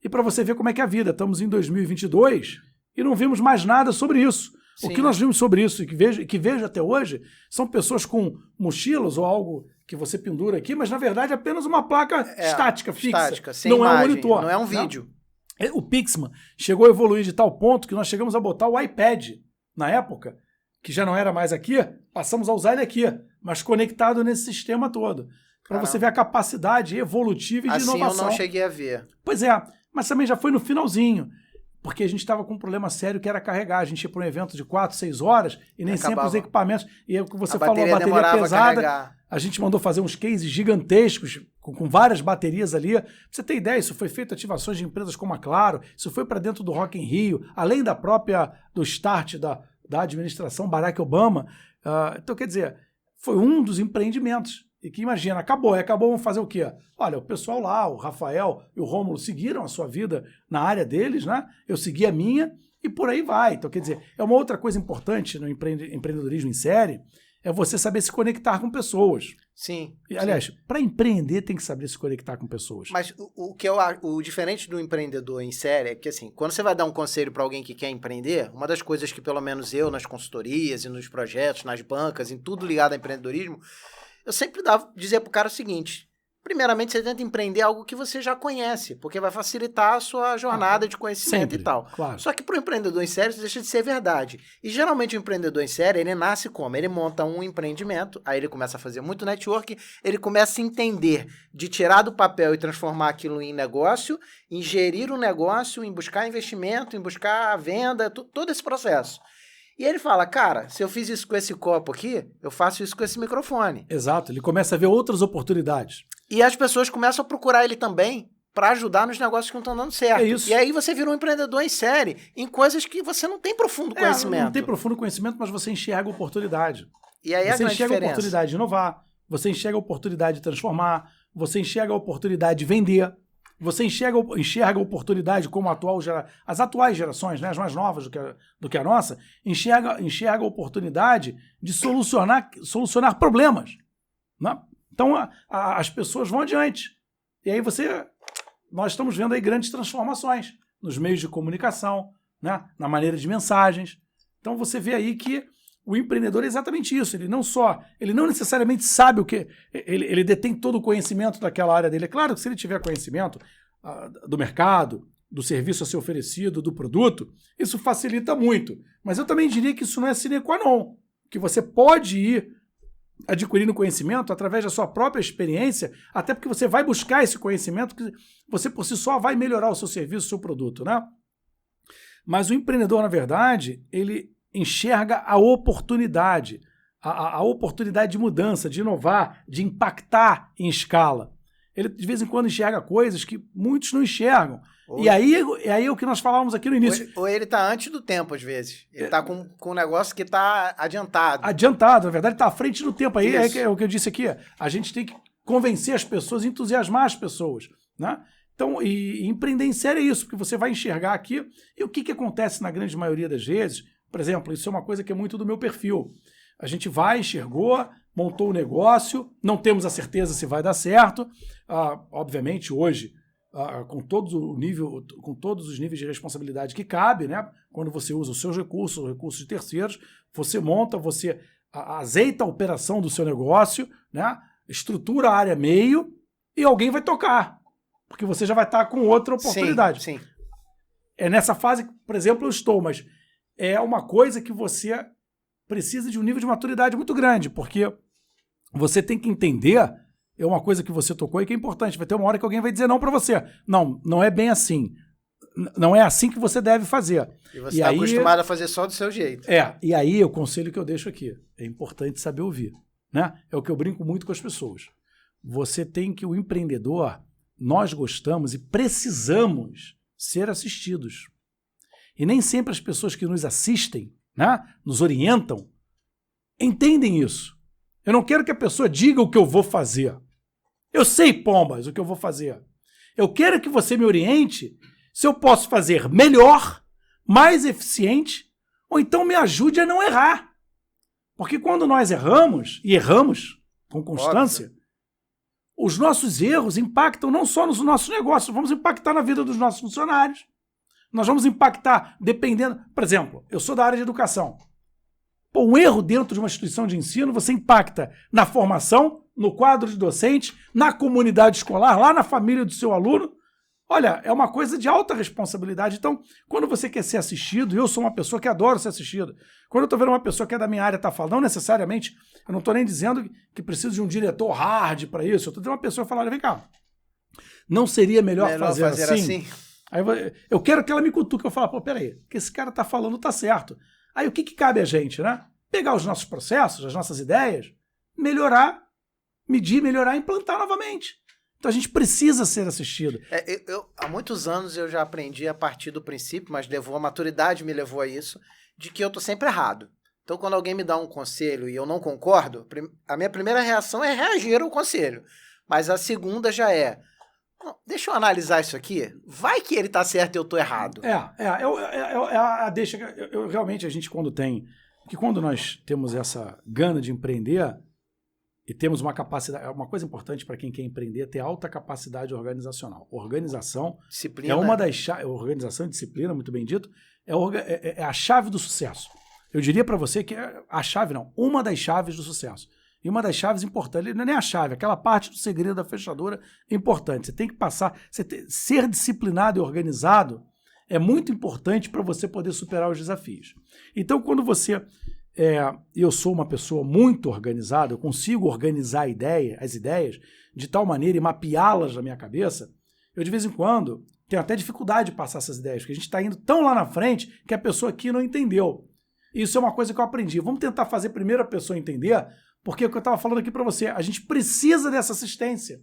E para você ver como é que é a vida, estamos em 2022 e não vimos mais nada sobre isso. Sim. O que nós vimos sobre isso e que vejo até hoje são pessoas com mochilas ou algo que você pendura aqui, mas na verdade é apenas uma placa estática, fixa. Estática, sem não imagem, é um monitor. Não é um vídeo. O Pixman chegou a evoluir de tal ponto que nós chegamos a botar o iPad na época, que já não era mais aqui, passamos a usar ele aqui, mas conectado nesse sistema todo. Para você ver a capacidade evolutiva e de inovação. Assim eu não cheguei a ver. Pois é, mas também já foi no finalzinho. Porque a gente estava com um problema sério que era carregar. A gente ia para um evento de 4, 6 horas e nem sempre os equipamentos... E é o que você falou, a bateria pesada. A gente mandou fazer uns cases gigantescos com várias baterias ali. Pra você ter ideia, isso foi feito ativações de empresas como a Claro, isso foi para dentro do Rock in Rio, além do start da administração Barack Obama. Então, quer dizer, foi um dos empreendimentos. E que imagina, acabou, vamos fazer o quê? Olha, o pessoal lá, o Rafael e o Rômulo seguiram a sua vida na área deles, né? Eu segui a minha e por aí vai. Então, quer dizer, é uma outra coisa importante no empreendedorismo em série, é você saber se conectar com pessoas. Sim. Aliás, para empreender tem que saber se conectar com pessoas. Mas o diferente do empreendedor em série é que, assim, quando você vai dar um conselho para alguém que quer empreender, uma das coisas que, pelo menos eu, nas consultorias e nos projetos, nas bancas, em tudo ligado ao empreendedorismo, eu sempre dizia pro cara o seguinte: primeiramente, você tenta empreender algo que você já conhece, porque vai facilitar a sua jornada de conhecimento sempre, e tal. Claro. Só que para o empreendedor em série, isso deixa de ser verdade. E geralmente o empreendedor em série, ele nasce como? Ele monta um empreendimento, aí ele começa a fazer muito network, ele começa a entender de tirar do papel e transformar aquilo em negócio, em gerir o negócio, em buscar investimento, em buscar a venda, todo esse processo. E ele fala, cara, se eu fiz isso com esse copo aqui, eu faço isso com esse microfone. Exato, ele começa a ver outras oportunidades. E as pessoas começam a procurar ele também para ajudar nos negócios que não estão dando certo. É isso. E aí você vira um empreendedor em série, em coisas que você não tem profundo conhecimento. Não tem profundo conhecimento, mas você enxerga a oportunidade. E aí você enxerga a oportunidade de inovar, você enxerga a oportunidade de transformar, você enxerga a oportunidade de vender, você enxerga a oportunidade como as atuais gerações, né, as mais novas do que a nossa, enxerga a oportunidade de solucionar problemas. Né? Então, as pessoas vão adiante. E aí nós estamos vendo aí grandes transformações nos meios de comunicação, né? Na maneira de mensagens. Então, você vê aí que o empreendedor é exatamente isso. Ele não necessariamente sabe o que... Ele detém todo o conhecimento daquela área dele. É claro que se ele tiver conhecimento do mercado, do serviço a ser oferecido, do produto, isso facilita muito. Mas eu também diria que isso não é sine qua non. Que você pode ir adquirindo conhecimento através da sua própria experiência, até porque você vai buscar esse conhecimento que você por si só vai melhorar o seu serviço, o seu produto, né? Mas o empreendedor, na verdade, ele enxerga a oportunidade, a oportunidade de mudança, de inovar, de impactar em escala. Ele, de vez em quando, enxerga coisas que muitos não enxergam. E aí é o que nós falávamos aqui no início. Ou ele está antes do tempo, às vezes. Ele está com um negócio que está adiantado. Adiantado, na verdade, está à frente do tempo. Aí é o que eu disse aqui. A gente tem que convencer as pessoas, entusiasmar as pessoas. Né? Então, e empreender em série é isso, porque você vai enxergar aqui. E o que acontece na grande maioria das vezes? Por exemplo, isso é uma coisa que é muito do meu perfil. A gente enxergou, montou o negócio, não temos a certeza se vai dar certo. Obviamente, hoje, com todos os níveis de responsabilidade que cabe, né? Quando você usa os seus recursos, os recursos de terceiros, você monta, você azeita a operação do seu negócio, né? Estrutura a área meio e alguém vai tocar, porque você já vai estar com outra oportunidade. Sim. É nessa fase que, por exemplo, eu estou, mas é uma coisa que você precisa de um nível de maturidade muito grande, porque você tem que entender, é uma coisa que você tocou e que é importante, vai ter uma hora que alguém vai dizer não para você. Não é bem assim. Não é assim que você deve fazer. E você está acostumado a fazer só do seu jeito. E aí o conselho que eu deixo aqui, é importante saber ouvir. Né? É o que eu brinco muito com as pessoas. Você tem que, o empreendedor, nós gostamos e precisamos ser assistidos. E nem sempre as pessoas que nos assistem, né, nos orientam, entendem isso. Eu não quero que a pessoa diga o que eu vou fazer. Eu sei, pombas, o que eu vou fazer. Eu quero que você me oriente se eu posso fazer melhor, mais eficiente, ou então me ajude a não errar. Porque quando nós erramos, e erramos com constância, óbvio, os nossos erros impactam não só nos nossos negócios, vamos impactar na vida dos nossos funcionários. Nós vamos impactar dependendo... Por exemplo, eu sou da área de educação. Um erro dentro de uma instituição de ensino, você impacta na formação, no quadro de docente, na comunidade escolar, lá na família do seu aluno. Olha, é uma coisa de alta responsabilidade. Então, quando você quer ser assistido, eu sou uma pessoa que adoro ser assistido. Quando eu estou vendo uma pessoa que é da minha área estar falando, não necessariamente, eu não estou nem dizendo que preciso de um diretor hard para isso. Eu estou dizendo uma pessoa falar, olha, vem cá, não seria melhor fazer assim? Aí eu quero que ela me cutuque, eu falo, peraí, o que esse cara está falando está certo. Aí o que cabe a gente, né? Pegar os nossos processos, as nossas ideias, melhorar, medir, melhorar e implantar novamente. Então a gente precisa ser assistido. Há muitos anos eu já aprendi a partir do princípio, mas a maturidade me levou a isso, de que eu estou sempre errado. Então quando alguém me dá um conselho e eu não concordo, a minha primeira reação é reagir ao conselho. Mas a segunda já é, deixa eu analisar isso aqui, vai que ele está certo e eu estou errado. Realmente a gente quando nós temos essa gana de empreender, E temos uma capacidade, uma coisa importante para quem quer empreender, é ter alta capacidade organizacional. Organização disciplina. É uma das chaves, organização e disciplina, muito bem dito, é a chave do sucesso. Eu diria para você que uma das chaves do sucesso. E uma das chaves importantes, não é nem a chave, aquela parte do segredo da fechadura é importante. Você tem que passar, ser disciplinado e organizado é muito importante para você poder superar os desafios. Então, quando eu sou uma pessoa muito organizada, eu consigo organizar as ideias de tal maneira e mapeá-las na minha cabeça, eu de vez em quando tenho até dificuldade de passar essas ideias, porque a gente está indo tão lá na frente que a pessoa aqui não entendeu. Isso é uma coisa que eu aprendi. Vamos tentar fazer primeiro a pessoa entender, porque é o que eu estava falando aqui para você, a gente precisa dessa assistência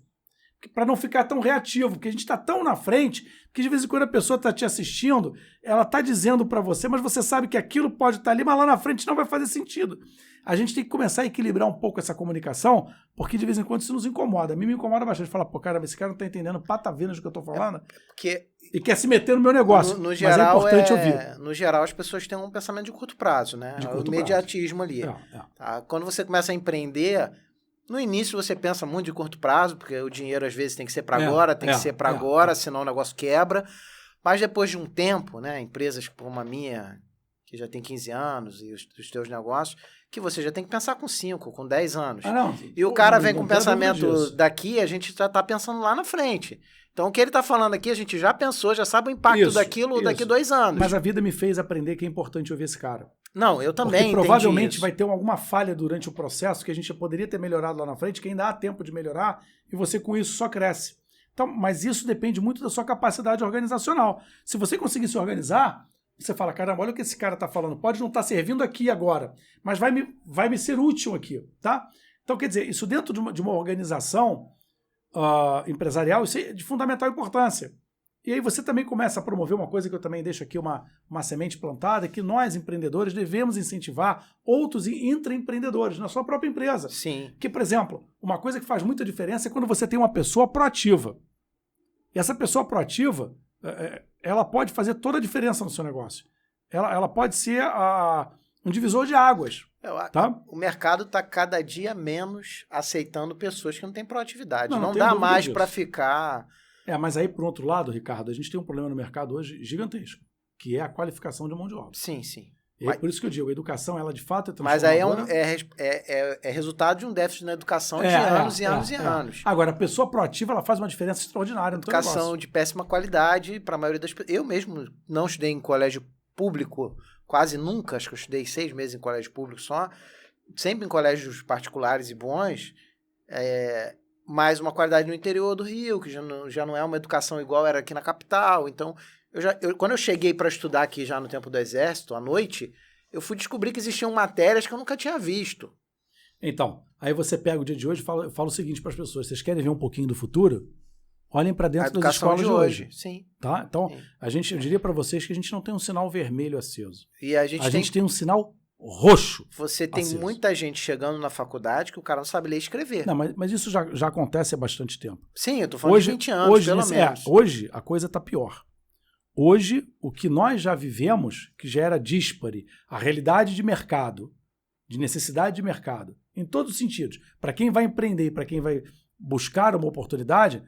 para não ficar tão reativo, porque a gente está tão na frente que de vez em quando a pessoa está te assistindo, ela está dizendo para você, mas você sabe que aquilo pode estar ali, mas lá na frente não vai fazer sentido. A gente tem que começar a equilibrar um pouco essa comunicação, porque de vez em quando isso nos incomoda. A mim me incomoda bastante. Fala, pô, cara, esse cara não está entendendo patavinas do que eu estou falando. E quer se meter no meu negócio. No geral, mas é importante ouvir. No geral, as pessoas têm um pensamento de curto prazo, né? O imediatismo ali. Tá? Quando você começa a empreender, no início você pensa muito de curto prazo, porque o dinheiro às vezes tem que ser para agora, tem que ser para agora, senão o negócio quebra. Mas depois de um tempo, né, empresas como a minha, que já tem 15 anos, e os teus negócios, que você já tem que pensar com 5, com 10 anos. E o cara vem com um pensamento daqui, a gente já está pensando lá na frente. Então, o que ele está falando aqui, a gente já pensou, já sabe o impacto daquilo daqui a 2 anos. Mas a vida me fez aprender que é importante ouvir esse cara. Não, eu também porque provavelmente vai ter alguma falha durante o processo que a gente poderia ter melhorado lá na frente, que ainda há tempo de melhorar, e você com isso só cresce. Então, mas isso depende muito da sua capacidade organizacional. Se você conseguir se organizar, você fala, caramba, olha o que esse cara está falando, pode não estar servindo aqui agora, mas vai me ser útil aqui, tá? Então, quer dizer, isso dentro de uma organização empresarial, isso é de fundamental importância. E aí você também começa a promover uma coisa que eu também deixo aqui uma semente plantada, que nós, empreendedores, devemos incentivar outros intraempreendedores na sua própria empresa. Sim. Que, por exemplo, uma coisa que faz muita diferença é quando você tem uma pessoa proativa. E essa pessoa proativa, ela pode fazer toda a diferença no seu negócio. Ela pode ser um divisor de águas. Tá? O mercado está cada dia menos aceitando pessoas que não têm proatividade. Não dá mais para ficar... Mas aí, por outro lado, Ricardo, a gente tem um problema no mercado hoje gigantesco, que é a qualificação de mão de obra. Sim, sim. E por isso que eu digo, a educação, ela de fato é transformadora. Mas aí é resultado de um déficit na educação de anos e anos. Agora, a pessoa proativa, ela faz uma diferença extraordinária no teu negócio. Educação de péssima qualidade para a maioria das pessoas. Eu mesmo não estudei em colégio público quase nunca, acho que eu estudei 6 meses em colégio público só, sempre em colégios particulares e bons, mais uma qualidade no interior do Rio, que já não é uma educação igual era aqui na capital. Então, quando eu cheguei para estudar aqui já no tempo do Exército, à noite, eu fui descobrir que existiam matérias que eu nunca tinha visto. Então, aí você pega o dia de hoje e fala o seguinte para as pessoas, vocês querem ver um pouquinho do futuro? Olhem para dentro das escolas de hoje. Sim. Tá? Então, sim. Eu diria para vocês que a gente não tem um sinal vermelho aceso. E a gente tem um sinal roxo. Você tem aceso. Muita gente chegando na faculdade que o cara não sabe ler e escrever. Não, mas isso já acontece há bastante tempo. Sim, eu tô falando de 20 anos, pelo menos. Hoje a coisa está pior. Hoje, o que nós já vivemos, que já era díspare, a realidade de mercado, de necessidade de mercado, em todos os sentidos, para quem vai empreender, para quem vai buscar uma oportunidade,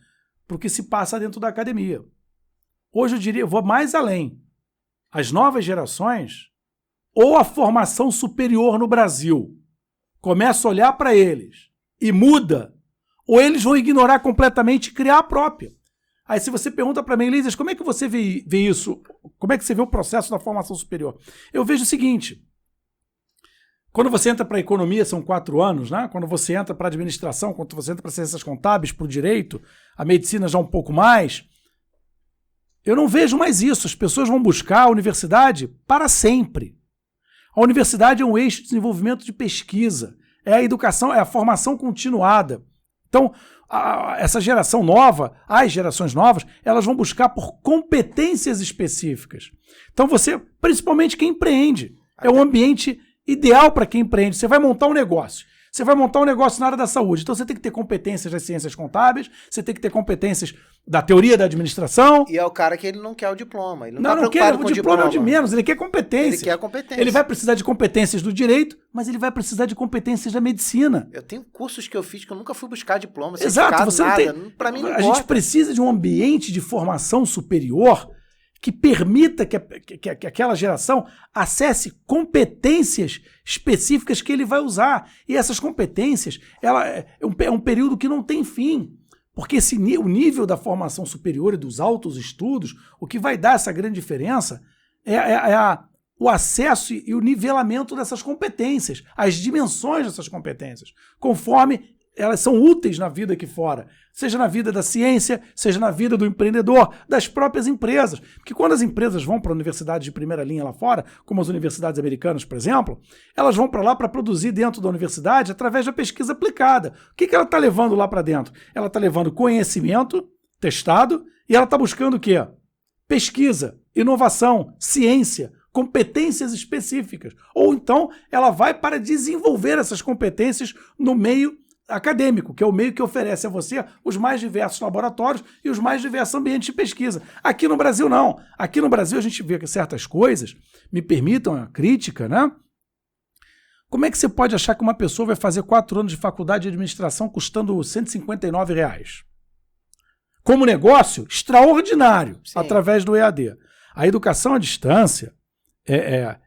para o que se passa dentro da academia. Hoje eu diria, eu vou mais além. As novas gerações, ou a formação superior no Brasil começa a olhar para eles e muda, ou eles vão ignorar completamente e criar a própria. Aí se você pergunta para mim, Lízias, como é que você vê isso? Como é que você vê o processo da formação superior? Eu vejo o seguinte, quando você entra para a economia, são 4 anos, né? Quando você entra para a administração, quando você entra para ciências contábeis, para o direito, a medicina já um pouco mais, eu não vejo mais isso. As pessoas vão buscar a universidade para sempre. A universidade é um eixo de desenvolvimento de pesquisa, é a educação, é a formação continuada. Então, essa geração nova, as gerações novas, elas vão buscar por competências específicas. Então você, principalmente quem empreende, é um ambiente ideal para quem empreende. Você vai montar um negócio. Você vai montar um negócio na área da saúde. Então você tem que ter competências das ciências contábeis, você tem que ter competências da teoria da administração. E é o cara que ele não quer o diploma. Ele não quer o diploma. É o de menos, ele quer competência. Ele quer competência. Ele vai precisar de competências do direito, mas ele vai precisar de competências da medicina. Eu tenho cursos que eu fiz que eu nunca fui buscar diploma. Exato, você nada. Não tem. Pra mim não A gente precisa de um ambiente de formação superior que permita que aquela geração acesse competências específicas que ele vai usar. E essas competências, é um período que não tem fim. Porque o nível da formação superior e dos altos estudos, o que vai dar essa grande diferença o acesso e o nivelamento dessas competências, as dimensões dessas competências, conforme elas são úteis na vida aqui fora, seja na vida da ciência, seja na vida do empreendedor, das próprias empresas. Porque quando as empresas vão para universidades de primeira linha lá fora, como as universidades americanas, por exemplo, elas vão para lá para produzir dentro da universidade através da pesquisa aplicada. O que ela está levando lá para dentro? Ela está levando conhecimento testado e ela está buscando o quê? Pesquisa, inovação, ciência, competências específicas. Ou então ela vai para desenvolver essas competências no meio acadêmico, que é o meio que oferece a você os mais diversos laboratórios e os mais diversos ambientes de pesquisa. Aqui no Brasil, não. Aqui no Brasil, a gente vê que certas coisas, me permitam a crítica, né? Como é que você pode achar que uma pessoa vai fazer 4 anos de faculdade de administração custando R$159? Como negócio extraordinário, sim, através do EAD. A educação à distância,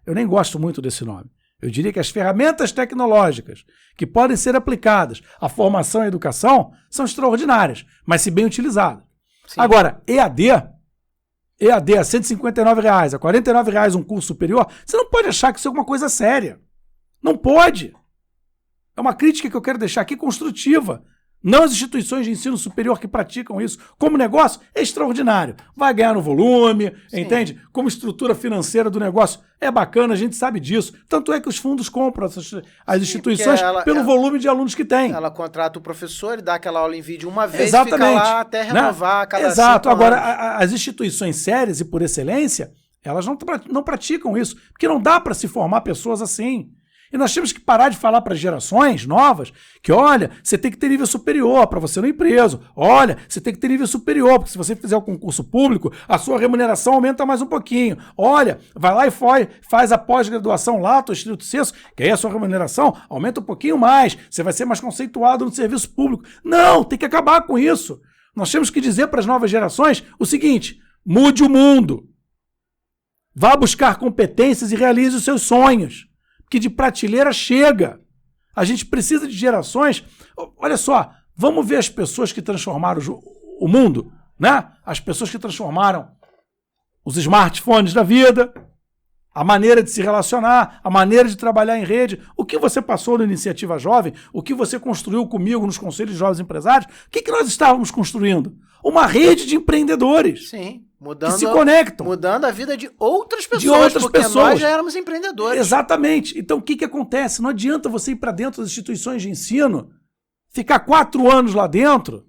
eu nem gosto muito desse nome. Eu diria que as ferramentas tecnológicas que podem ser aplicadas à formação e à educação são extraordinárias, mas se bem utilizadas. Sim. Agora, EAD a R$159, a R$49 um curso superior, você não pode achar que isso é uma coisa séria. Não pode. É uma crítica que eu quero deixar aqui construtiva. Não as instituições de ensino superior que praticam isso. Como negócio, é extraordinário. Vai ganhar no volume, sim, entende? Como estrutura financeira do negócio é bacana, a gente sabe disso. Tanto é que os fundos compram as instituições pelo volume de alunos que tem. Ela contrata o professor, ele dá aquela aula em vídeo uma vez, exatamente, fica lá até renovar, né? Cada exato. Agora, as instituições sérias e por excelência, elas não praticam isso, porque não dá para se formar pessoas assim. E nós temos que parar de falar para gerações novas que, olha, você tem que ter nível superior para você não ir preso. Olha, você tem que ter nível superior, porque se você fizer o concurso público, a sua remuneração aumenta mais um pouquinho. Olha, vai lá e faz a pós-graduação lá, tua estrito senso, que aí a sua remuneração aumenta um pouquinho mais. Você vai ser mais conceituado no serviço público. Não, tem que acabar com isso. Nós temos que dizer para as novas gerações o seguinte: mude o mundo. Vá buscar competências e realize os seus sonhos. Que de prateleira chega. A gente precisa de gerações. Olha só, vamos ver as pessoas que transformaram o mundo, né? As pessoas que transformaram os smartphones da vida, a maneira de se relacionar, a maneira de trabalhar em rede, o que você passou na Iniciativa Jovem, o que você construiu comigo nos Conselhos de Jovens Empresários, o que nós estávamos construindo? Uma rede de empreendedores. Sim. Que se conectam. Mudando a vida de outras pessoas, porque nós já éramos empreendedores. Exatamente. Então, o que acontece? Não adianta você ir para dentro das instituições de ensino, ficar 4 anos lá dentro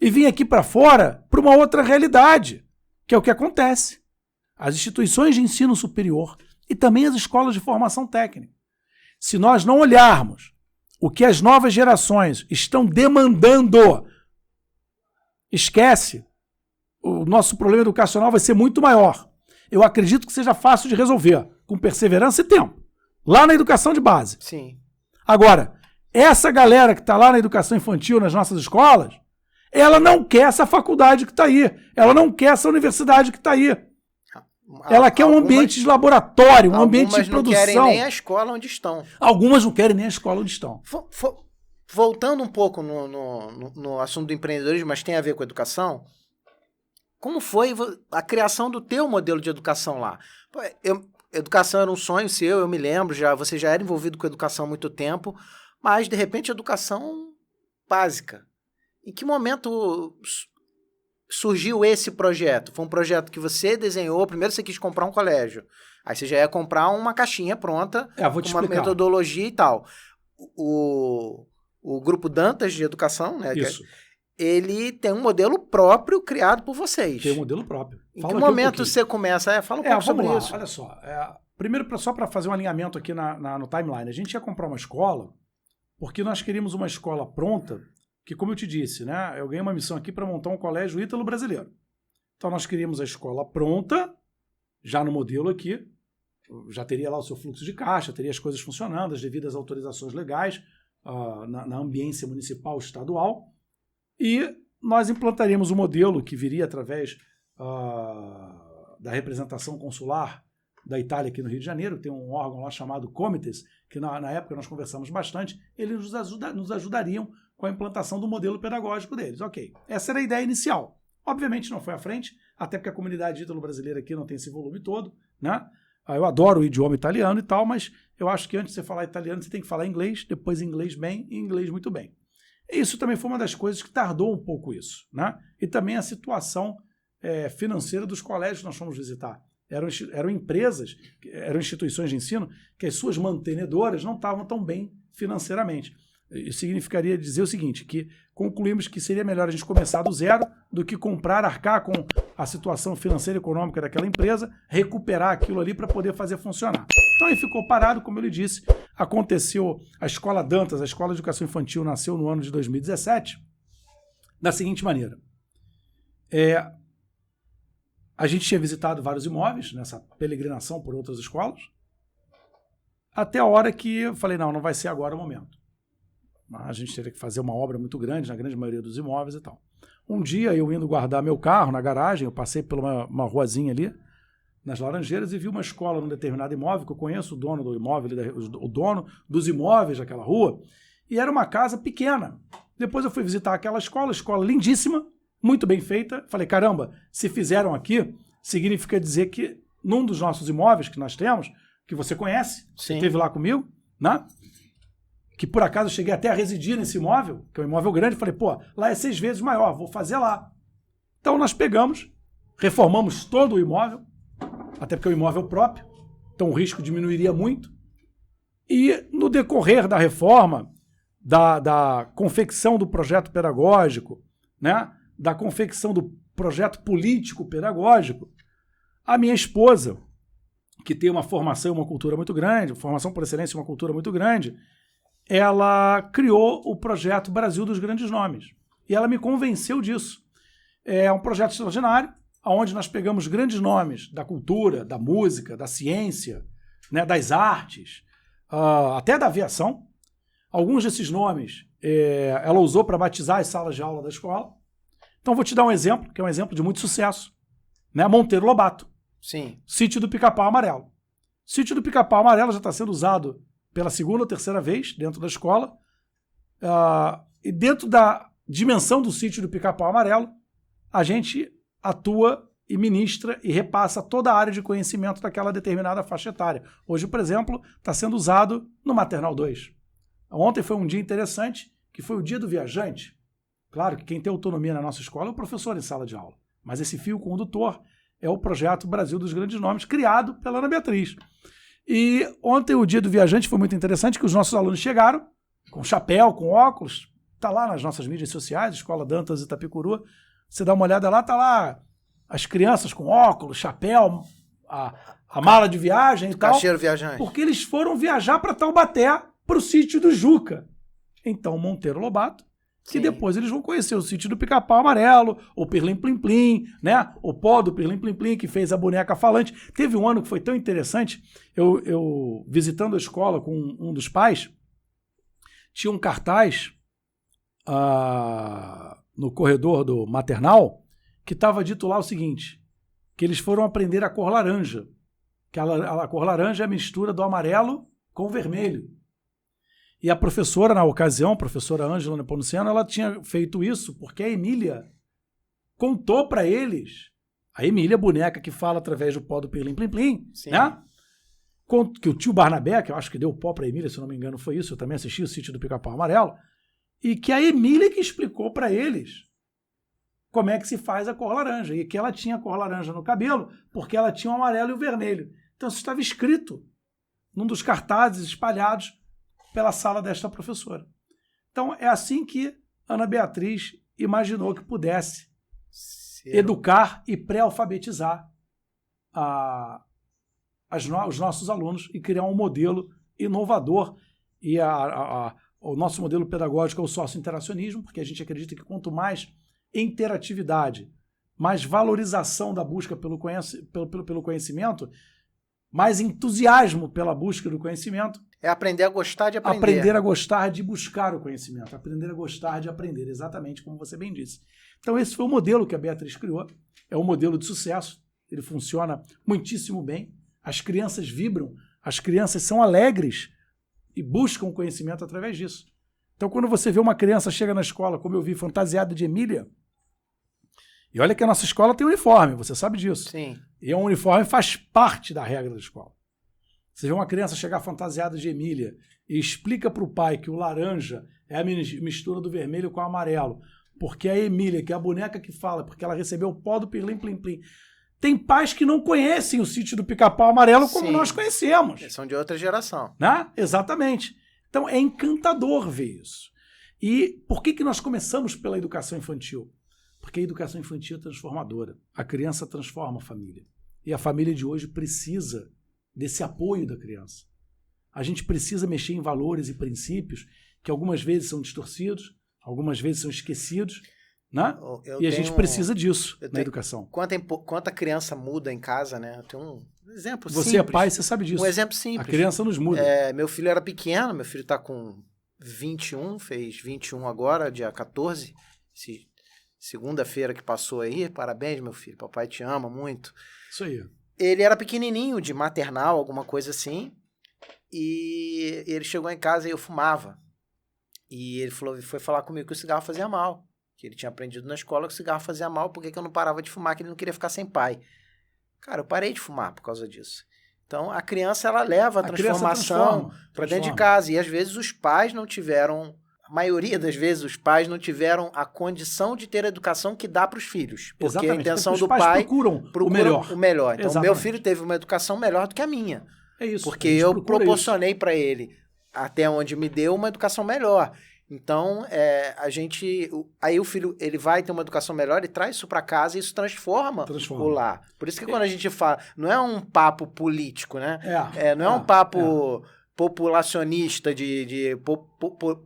e vir aqui para fora para uma outra realidade, que é o que acontece. As instituições de ensino superior e também as escolas de formação técnica. Se nós não olharmos o que as novas gerações estão demandando, esquece. O nosso problema educacional vai ser muito maior. Eu acredito que seja fácil de resolver, com perseverança e tempo. Lá na educação de base. Sim. Agora, essa galera que está lá na educação infantil, nas nossas escolas, ela não quer essa faculdade que está aí. Ela não quer essa universidade que está aí. Ela quer um ambiente de laboratório, um ambiente de produção. Algumas não querem nem a escola onde estão. Algumas não querem nem a escola onde estão. Voltando um pouco no assunto do empreendedorismo, mas tem a ver com a educação, como foi a criação do teu modelo de educação lá? Educação era um sonho seu, eu me lembro, você já era envolvido com educação há muito tempo, mas, de repente, educação básica. Em que momento surgiu esse projeto? Foi um projeto que você desenhou, primeiro você quis comprar um colégio, aí você já ia comprar uma caixinha pronta, com uma metodologia e tal. O Grupo Dantas de Educação, né? Isso. Ele tem um modelo próprio criado por vocês. Tem um modelo próprio. Em que momento você começa? Fala um pouco sobre isso. Olha só. Primeiro, só para fazer um alinhamento aqui no timeline. A gente ia comprar uma escola porque nós queríamos uma escola pronta, que, como eu te disse, né, eu ganhei uma missão aqui para montar um colégio ítalo-brasileiro. Então, nós queríamos a escola pronta, já no modelo aqui, já teria lá o seu fluxo de caixa, teria as coisas funcionando, as devidas autorizações legais na ambiência municipal estadual, e nós implantaríamos um modelo que viria através da representação consular da Itália aqui no Rio de Janeiro. Tem um órgão lá chamado Comites, que na época nós conversamos bastante, eles nos ajudariam com a implantação do modelo pedagógico deles. Ok, essa era a ideia inicial. Obviamente não foi à frente, até porque a comunidade ítalo-brasileira aqui não tem esse volume todo, né? Eu adoro o idioma italiano e tal, mas eu acho que antes de você falar italiano, você tem que falar inglês, depois inglês bem e inglês muito bem. Isso também foi uma das coisas que tardou um pouco isso, né? E também a situação financeira dos colégios que nós fomos visitar. Eram empresas, eram instituições de ensino que as suas mantenedoras não estavam tão bem financeiramente. Isso significaria dizer o seguinte, que concluímos que seria melhor a gente começar do zero do que comprar, arcar com a situação financeira e econômica daquela empresa, recuperar aquilo ali para poder fazer funcionar. Então aí ficou parado, como eu lhe disse, aconteceu a Escola Dantas, a Escola de Educação Infantil nasceu no ano de 2017, da seguinte maneira. A gente tinha visitado vários imóveis nessa peregrinação por outras escolas, até a hora que eu falei, não vai ser agora o momento. A gente teria que fazer uma obra muito grande, na grande maioria dos imóveis e tal. Um dia, eu indo guardar meu carro na garagem, eu passei por uma ruazinha ali, nas Laranjeiras, e vi uma escola num determinado imóvel, que eu conheço o dono do imóvel, o dono dos imóveis daquela rua, e era uma casa pequena. Depois eu fui visitar aquela escola lindíssima, muito bem feita. Falei, caramba, se fizeram aqui, significa dizer que num dos nossos imóveis que nós temos, que você conhece, você esteve lá comigo, né? Que por acaso eu cheguei até a residir nesse imóvel, que é um imóvel grande, falei, lá é 6 vezes maior, vou fazer lá. Então nós pegamos, reformamos todo o imóvel, até porque é um imóvel próprio, então o risco diminuiria muito, e no decorrer da reforma, da confecção do projeto pedagógico, né, da confecção do projeto político pedagógico, a minha esposa, que tem uma formação e uma cultura muito grande, formação por excelência e uma cultura muito grande, ela criou o projeto Brasil dos Grandes Nomes. E ela me convenceu disso. É um projeto extraordinário, onde nós pegamos grandes nomes da cultura, da música, da ciência, né, das artes, até da aviação. Alguns desses nomes ela usou para batizar as salas de aula da escola. Então vou te dar um exemplo, que é um exemplo de muito sucesso. Né? Monteiro Lobato. Sim. Sítio do Pica-Pau Amarelo. Sítio do Pica-Pau Amarelo já está sendo usado pela 2ª ou 3ª vez dentro da escola. E dentro da dimensão do Sítio do Pica-Pau Amarelo, a gente atua e ministra e repassa toda a área de conhecimento daquela determinada faixa etária. Hoje, por exemplo, está sendo usado no Maternal 2. Ontem foi um dia interessante, que foi o dia do viajante. Claro que quem tem autonomia na nossa escola é o professor em sala de aula, mas esse fio condutor é o projeto Brasil dos Grandes Nomes, criado pela Ana Beatriz. E ontem o dia do viajante foi muito interessante, que os nossos alunos chegaram com chapéu, com óculos, está lá nas nossas mídias sociais, Escola Dantas Itapicuru, você dá uma olhada lá, está lá as crianças com óculos, chapéu, a mala de viagem e tal. Caixeiro viajante. Porque eles foram viajar para Taubaté, para o sítio do Juca. Então, Monteiro Lobato, que depois eles vão conhecer o sítio do Pica-Pau Amarelo, o Pirlim Plim Plim, né? O pó do Pirlim Plim Plim, que fez a boneca falante. Teve um ano que foi tão interessante, eu visitando a escola com um dos pais, tinha um cartaz no corredor do maternal, que estava dito lá o seguinte, que eles foram aprender a cor laranja, que a cor laranja é a mistura do amarelo com o vermelho. E a professora, na ocasião, a professora Ângela Nepomuceno, ela tinha feito isso porque a Emília contou para eles, a Emília, boneca que fala através do pó do Pirlim Plim Plim, né? Que o tio Barnabé, que eu acho que deu o pó para a Emília, se não me engano foi isso, eu também assisti o Sítio do Pica-Pau Amarelo, e que a Emília que explicou para eles como é que se faz a cor laranja, e que ela tinha a cor laranja no cabelo porque ela tinha o amarelo e o vermelho. Então isso estava escrito num dos cartazes espalhados pela sala desta professora. Então, é assim que Ana Beatriz imaginou que pudesse educar e pré-alfabetizar os nossos alunos e criar um modelo inovador. E o nosso modelo pedagógico é o sócio-interacionismo, porque a gente acredita que quanto mais interatividade, mais valorização da busca pelo conhecimento, mais entusiasmo pela busca do conhecimento. É aprender a gostar de aprender. Aprender a gostar de buscar o conhecimento. Aprender a gostar de aprender, exatamente como você bem disse. Então esse foi o modelo que a Beatriz criou. É um modelo de sucesso. Ele funciona muitíssimo bem. As crianças vibram, as crianças são alegres e buscam conhecimento através disso. Então quando você vê uma criança chega na escola, como eu vi, fantasiada de Emília, e olha que a nossa escola tem uniforme, você sabe disso. Sim. E um uniforme faz parte da regra da escola. Você vê uma criança chegar fantasiada de Emília e explica para o pai que o laranja é a mistura do vermelho com o amarelo, porque a Emília, que é a boneca que fala, porque ela recebeu o pó do pirlim plim plim. Tem pais que não conhecem o Sítio do Pica-Pau Amarelo como nós conhecemos. Eles são de outra geração. Né? Exatamente. Então é encantador ver isso. E por que nós começamos pela educação infantil? Porque a educação infantil é transformadora. A criança transforma a família. E a família de hoje precisa desse apoio da criança. A gente precisa mexer em valores e princípios que algumas vezes são distorcidos, algumas vezes são esquecidos, né? E a gente precisa disso na educação. Quanta criança muda em casa, né? Eu tenho um exemplo simples. Você é pai, você sabe disso. Um exemplo simples. A criança nos muda. Meu filho era pequeno, meu filho está com 21, fez 21 agora, dia 14, segunda-feira que passou aí. Parabéns, meu filho. Papai te ama muito. Isso aí. Ele era pequenininho, de maternal, alguma coisa assim. E ele chegou em casa e eu fumava. E ele foi falar comigo que o cigarro fazia mal. Que ele tinha aprendido na escola que o cigarro fazia mal, porque eu não parava de fumar, que ele não queria ficar sem pai. Cara, eu parei de fumar por causa disso. Então, a criança, ela leva a transformação para dentro de casa. E, às vezes, os pais não tiveram... A maioria das vezes, os pais não tiveram a condição de ter a educação que dá para os filhos. Porque exatamente. A intenção do pai procuram o melhor. Então, o meu filho teve uma educação melhor do que a minha. É isso. Porque eu proporcionei para ele, até onde me deu, uma educação melhor. Então, aí o filho, ele vai ter uma educação melhor e traz isso para casa e isso transforma o lar. Por isso que quando a gente fala, não é um papo político, né? Não é um papo populacionista, de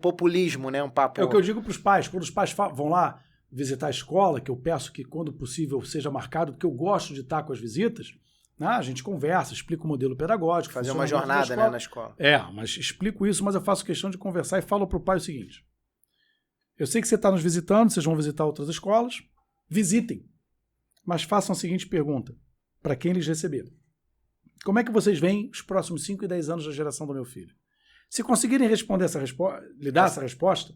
populismo, né? Um papo... É o que eu digo para os pais. Quando os pais vão lá visitar a escola, que eu peço que, quando possível, seja marcado, porque eu gosto de estar com as visitas, né? A gente conversa, explica o modelo pedagógico. Fazer uma jornada, né, na escola. Mas explico isso, mas eu faço questão de conversar e falo para o pai o seguinte. Eu sei que você está nos visitando, vocês vão visitar outras escolas, visitem, mas façam a seguinte pergunta, para quem eles receberam. Como é que vocês veem os próximos 5 e 10 anos da geração do meu filho? Se conseguirem responder lhe dar essa resposta,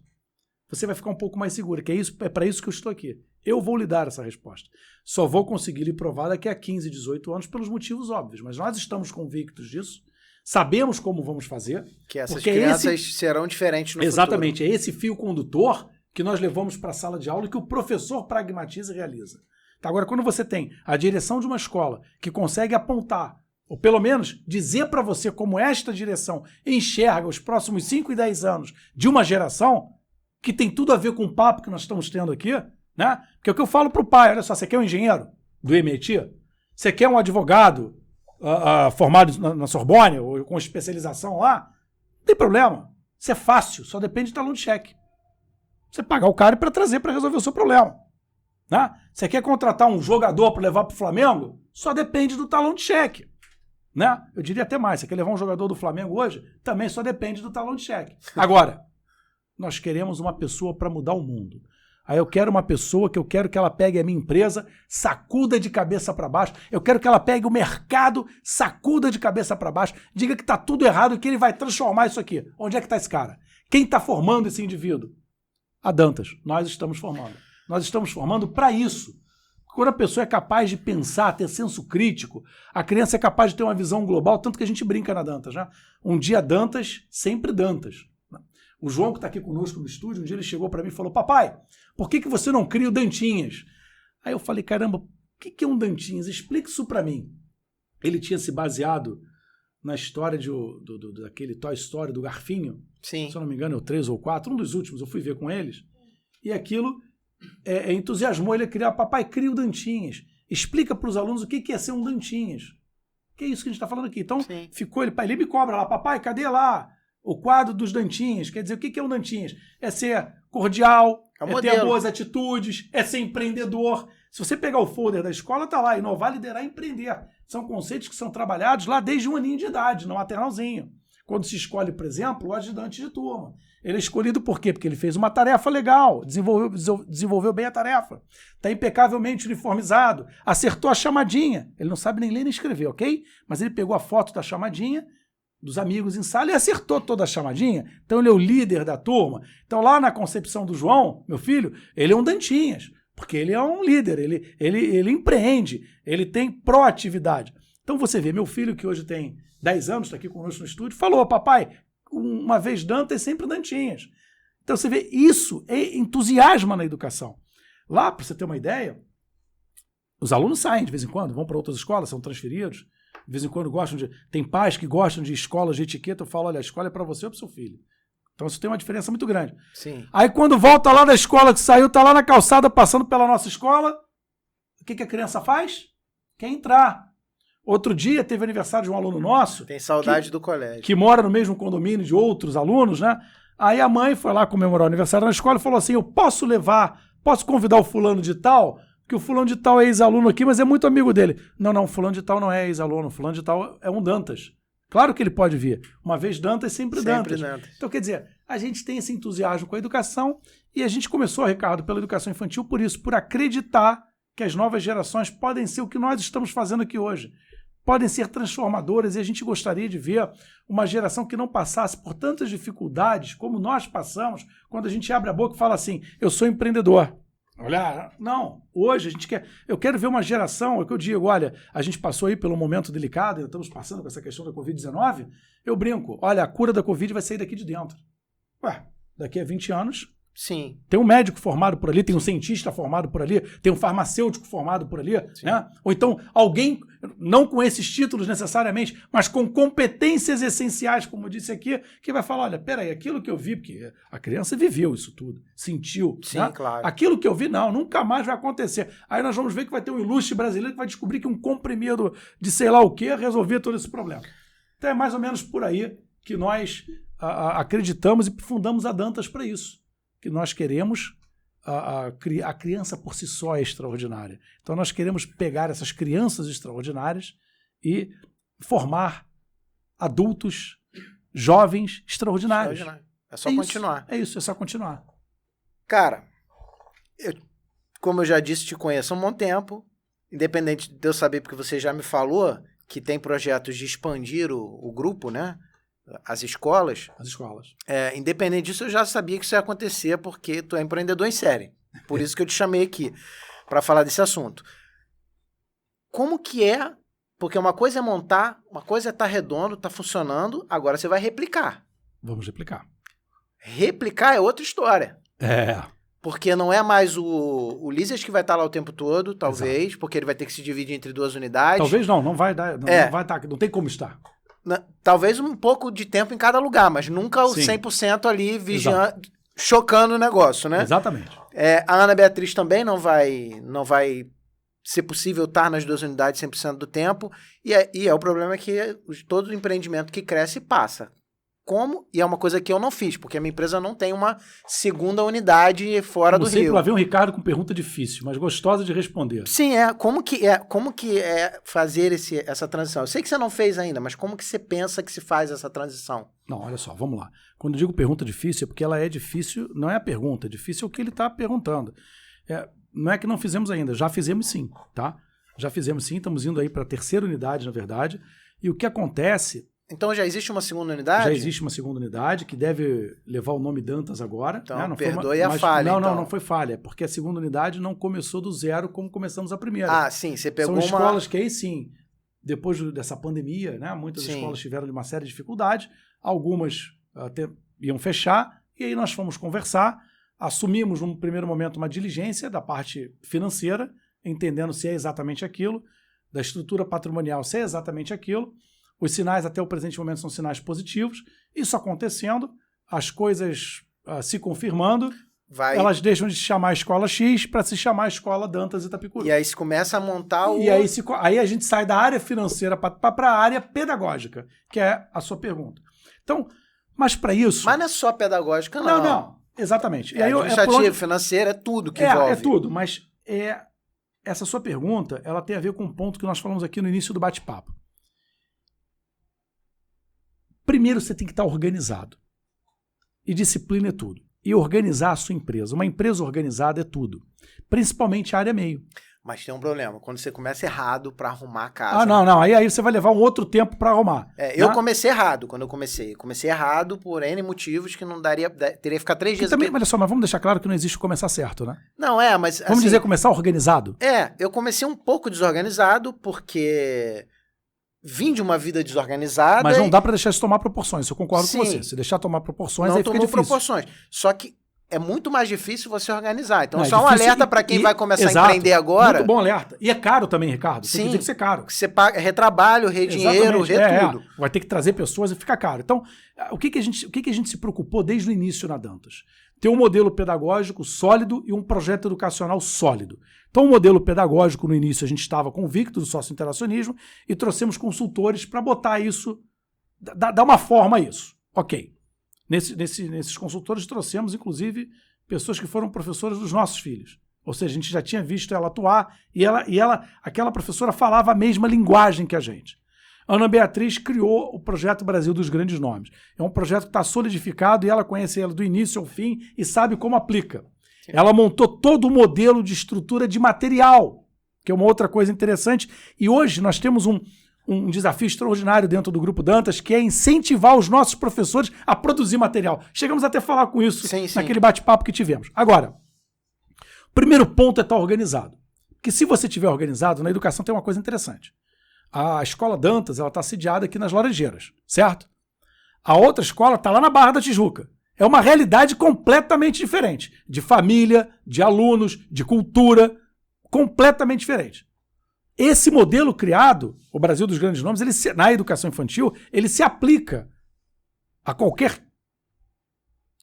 você vai ficar um pouco mais seguro, que é para isso que eu estou aqui. Eu vou lhe dar essa resposta. Só vou conseguir lhe provar daqui a 15, 18 anos pelos motivos óbvios, mas nós estamos convictos disso, sabemos como vamos fazer. Que essas crianças serão diferentes no futuro. Exatamente, é esse fio condutor que nós levamos para a sala de aula e que o professor pragmatiza e realiza. Tá, agora, quando você tem a direção de uma escola que consegue apontar, ou pelo menos dizer para você como esta direção enxerga os próximos 5 e 10 anos de uma geração, que tem tudo a ver com o papo que nós estamos tendo aqui, né? Porque é o que eu falo para o pai, olha só, você quer um engenheiro do MIT? Você quer um advogado formado na Sorbonne, ou com especialização lá? Não tem problema. Isso é fácil, só depende de talão de cheque. Você pagar o cara para trazer para resolver o seu problema. Né? Você quer contratar um jogador para levar para o Flamengo? Só depende do talão de cheque. Né? Eu diria até mais, você quer levar um jogador do Flamengo hoje? Também só depende do talão de cheque. Agora, nós queremos uma pessoa para mudar o mundo. Aí eu quero uma pessoa que eu quero que ela pegue a minha empresa, sacuda de cabeça para baixo. Eu quero que ela pegue o mercado, sacuda de cabeça para baixo, diga que está tudo errado e que ele vai transformar isso aqui. Onde é que está esse cara? Quem está formando esse indivíduo? A Dantas. Nós estamos formando. Nós estamos formando para isso. Quando a pessoa é capaz de pensar, ter senso crítico, a criança é capaz de ter uma visão global, tanto que a gente brinca na Dantas, né? Um dia Dantas, sempre Dantas. O João, que está aqui conosco no estúdio, um dia ele chegou para mim e falou: papai, por que você não cria o Dantinhas? Aí eu falei: caramba, o que é um Dantinhas? Explica isso para mim. Ele tinha se baseado na história daquele Toy Story do Garfinho. Sim. Se eu não me engano, é o 3 ou 4, um dos últimos, eu fui ver com eles. E aquilo entusiasmou ele a criar: papai, cria o Dantinhas. Explica para os alunos o que é ser um Dantinhas. Que é isso que a gente está falando aqui. Então, sim, ficou ele me cobra lá: papai, cadê lá O quadro dos Dantinhas, quer dizer, o que é um Dantinhas? É ser cordial, é ter boas atitudes, é ser empreendedor. Se você pegar o folder da escola, tá lá, inovar, liderar e empreender. São conceitos que são trabalhados lá desde 1 aninho de idade, no maternalzinho. Quando se escolhe, por exemplo, o ajudante de turma. Ele é escolhido por quê? Porque ele fez uma tarefa legal, desenvolveu bem a tarefa, está impecavelmente uniformizado, acertou a chamadinha. Ele não sabe nem ler nem escrever, ok? Mas ele pegou a foto da chamadinha, dos amigos em sala, e acertou toda a chamadinha. Então ele é o líder da turma. Então lá na concepção do João, meu filho, ele é um Dantinhas, porque ele é um líder, ele empreende, ele tem proatividade. Então você vê, meu filho que hoje tem 10 anos, está aqui conosco no estúdio, falou, papai, uma vez Dantas, sempre Dantinhas. Então você vê, isso entusiasma na educação. Lá, para você ter uma ideia, os alunos saem de vez em quando, vão para outras escolas, são transferidos, de vez em quando gostam de... Tem pais que gostam de escolas de etiqueta, eu falo, olha, a escola é para você ou para o seu filho. Então isso tem uma diferença muito grande. Sim. Aí quando volta lá da escola que saiu, tá lá na calçada passando pela nossa escola, o que a criança faz? Quer entrar. Outro dia teve aniversário de um aluno nosso. Tem saudade do colégio. Que mora no mesmo condomínio de outros alunos, né? Aí a mãe foi lá comemorar o aniversário na escola e falou assim, eu posso convidar o fulano de tal, que o fulano de tal é ex-aluno aqui, mas é muito amigo dele. Não, o fulano de tal não é ex-aluno, o fulano de tal é um Dantas. Claro que ele pode vir. Uma vez Dantas, sempre Dantas. Então, quer dizer, a gente tem esse entusiasmo com a educação e a gente começou, Ricardo, pela educação infantil por isso, por acreditar que as novas gerações podem ser o que nós estamos fazendo aqui hoje. Podem ser transformadoras e a gente gostaria de ver uma geração que não passasse por tantas dificuldades como nós passamos quando a gente abre a boca e fala assim, eu sou empreendedor. Olha, não, hoje eu quero ver uma geração, é o que eu digo, olha, a gente passou aí pelo momento delicado, estamos passando com essa questão da Covid-19, eu brinco, olha, a cura da Covid vai sair daqui de dentro. Ué, daqui a 20 anos... Sim. Tem um médico formado por ali, tem um cientista formado por ali, tem um farmacêutico formado por ali, né? Ou então alguém, não com esses títulos necessariamente, mas com competências essenciais, como eu disse aqui, que vai falar, olha, peraí, aquilo que eu vi, porque a criança viveu isso tudo, sentiu. Sim, né? claro. Aquilo que eu vi, não, nunca mais vai acontecer. Aí nós vamos ver que vai ter um ilustre brasileiro que vai descobrir que um comprimido de sei lá o que resolvia todo esse problema. Então é mais ou menos por aí que nós acreditamos e fundamos a Dantas para isso. Que nós queremos, a criança por si só é extraordinária. Então nós queremos pegar essas crianças extraordinárias e formar adultos, jovens extraordinários. É só continuar. É isso, é só continuar. Cara, como eu já disse, te conheço há um bom tempo, independente de eu saber, porque você já me falou que tem projetos de expandir o grupo, né? As escolas. Independente disso, eu já sabia que isso ia acontecer, porque tu é empreendedor em série. Por isso que eu te chamei aqui, para falar desse assunto. Como que é? Porque uma coisa é montar, uma coisa é estar redondo, estar funcionando, agora você vai replicar. Vamos replicar. Replicar é outra história. É. Porque não é mais o Lízias que vai estar lá o tempo todo, talvez, exato. Porque ele vai ter que se dividir entre 2 unidades. Talvez não vai dar, não vai estar, não tem como estar. Talvez um pouco de tempo em cada lugar, mas nunca o 100% ali vigiando, chocando o negócio, né? Exatamente. A Ana Beatriz também não vai ser possível estar nas 2 unidades 100% do tempo, e o problema é que todo empreendimento que cresce passa. Como? E é uma coisa que eu não fiz, porque a minha empresa não tem uma segunda unidade fora do Rio. Sempre lá vem um Ricardo com pergunta difícil, mas gostosa de responder. Sim, como que é fazer essa transição? Eu sei que você não fez ainda, mas como que você pensa que se faz essa transição? Não, olha só, vamos lá. Quando eu digo pergunta difícil, é porque ela é difícil, não é a pergunta, é difícil o que ele está perguntando. Não é que não fizemos ainda, já fizemos sim, tá? Já fizemos sim, estamos indo aí para a 3ª unidade, na verdade, e o que acontece... Então já existe uma segunda unidade? Já existe uma segunda unidade, que deve levar o nome Dantas agora. Então, né? Não perdoe a falha. Não foi falha, porque a segunda unidade não começou do zero como começamos a primeira. Ah, sim, você pegou São escolas que aí sim, depois dessa pandemia, né? Muitas escolas tiveram uma série de dificuldades, algumas até iam fechar, e aí nós fomos conversar, assumimos num primeiro momento uma diligência da parte financeira, entendendo se é exatamente aquilo, da estrutura patrimonial se é exatamente aquilo. Os sinais até o presente momento são sinais positivos. Isso acontecendo, as coisas se confirmando, elas deixam de se chamar Escola X para se chamar Escola Dantas Itapicuru. E aí se começa a montar E aí a gente sai da área financeira para a área pedagógica, que é a sua pergunta. Então, Mas para isso... Mas não é só pedagógica, não. Não, exatamente. Administrativo, financeiro, é tudo que envolve. É tudo, mas essa sua pergunta, ela tem a ver com um ponto que nós falamos aqui no início do bate-papo. Primeiro, você tem que estar organizado. E disciplina é tudo. E organizar a sua empresa. Uma empresa organizada é tudo. Principalmente a área meio. Mas tem um problema. Quando você começa errado para arrumar a casa... Não. Aí você vai levar um outro tempo para arrumar. Eu comecei errado quando eu comecei. Comecei errado por N motivos que não daria... Teria que ficar 3 dias também, olha só, mas vamos deixar claro que não existe começar certo, né? Não, mas... Vamos dizer começar organizado? Eu comecei um pouco desorganizado porque... Vim de uma vida desorganizada. Mas não dá para deixar isso tomar proporções. Eu concordo com você. Se deixar tomar proporções, aí fica difícil. Não tomou proporções. Só que é muito mais difícil você organizar. Então, só um alerta para quem vai começar a empreender agora. Muito bom alerta. E é caro também, Ricardo. Sim. Tem que ser caro. Você paga retrabalho, dinheiro, tudo. Vai ter que trazer pessoas e fica caro. Então, o que a gente se preocupou desde o início na Dantas? Ter um modelo pedagógico sólido e um projeto educacional sólido. Então, o modelo pedagógico, no início, a gente estava convicto do sócio-interacionismo e trouxemos consultores para botar isso, dar uma forma a isso. Ok. Nesses consultores trouxemos, inclusive, pessoas que foram professoras dos nossos filhos. Ou seja, a gente já tinha visto ela atuar e aquela professora falava a mesma linguagem que a gente. Ana Beatriz criou o projeto Brasil dos Grandes Nomes. É um projeto que está solidificado e ela conhece ele do início ao fim e sabe como aplica. Ela montou todo o modelo de estrutura de material, que é uma outra coisa interessante. E hoje nós temos um desafio extraordinário dentro do Grupo Dantas, que é incentivar os nossos professores a produzir material. Chegamos até a falar com isso naquele bate-papo que tivemos. Agora, o primeiro ponto é estar organizado. Porque se você estiver organizado, na educação tem uma coisa interessante. A escola Dantas está sediada aqui nas Laranjeiras, certo? A outra escola está lá na Barra da Tijuca. É uma realidade completamente diferente. De família, de alunos, de cultura, completamente diferente. Esse modelo criado, o Brasil dos Grandes Nomes, na educação infantil, ele se aplica a qualquer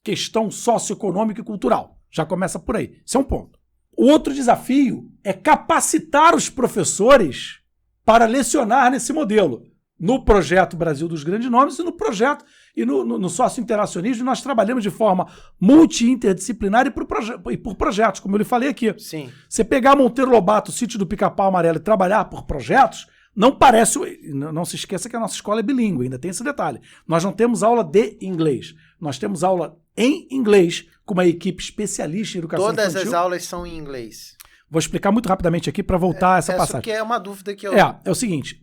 questão socioeconômica e cultural. Já começa por aí. Isso é um ponto. O outro desafio é capacitar os professores para lecionar nesse modelo. No projeto Brasil dos Grandes Nomes e no projeto e no sócio-interacionismo, nós trabalhamos de forma multi-interdisciplinar e por projetos, como eu lhe falei aqui. Sim. Você pegar Monteiro Lobato, o Sítio do Pica-Pau Amarelo e trabalhar por projetos, não parece... Não se esqueça que a nossa escola é bilíngue, ainda tem esse detalhe. Nós não temos aula de inglês. Nós temos aula em inglês com uma equipe especialista em educação infantil. Todas as aulas são em inglês. Vou explicar muito rapidamente aqui para voltar a essa passagem. Isso que é uma dúvida que eu... É o seguinte,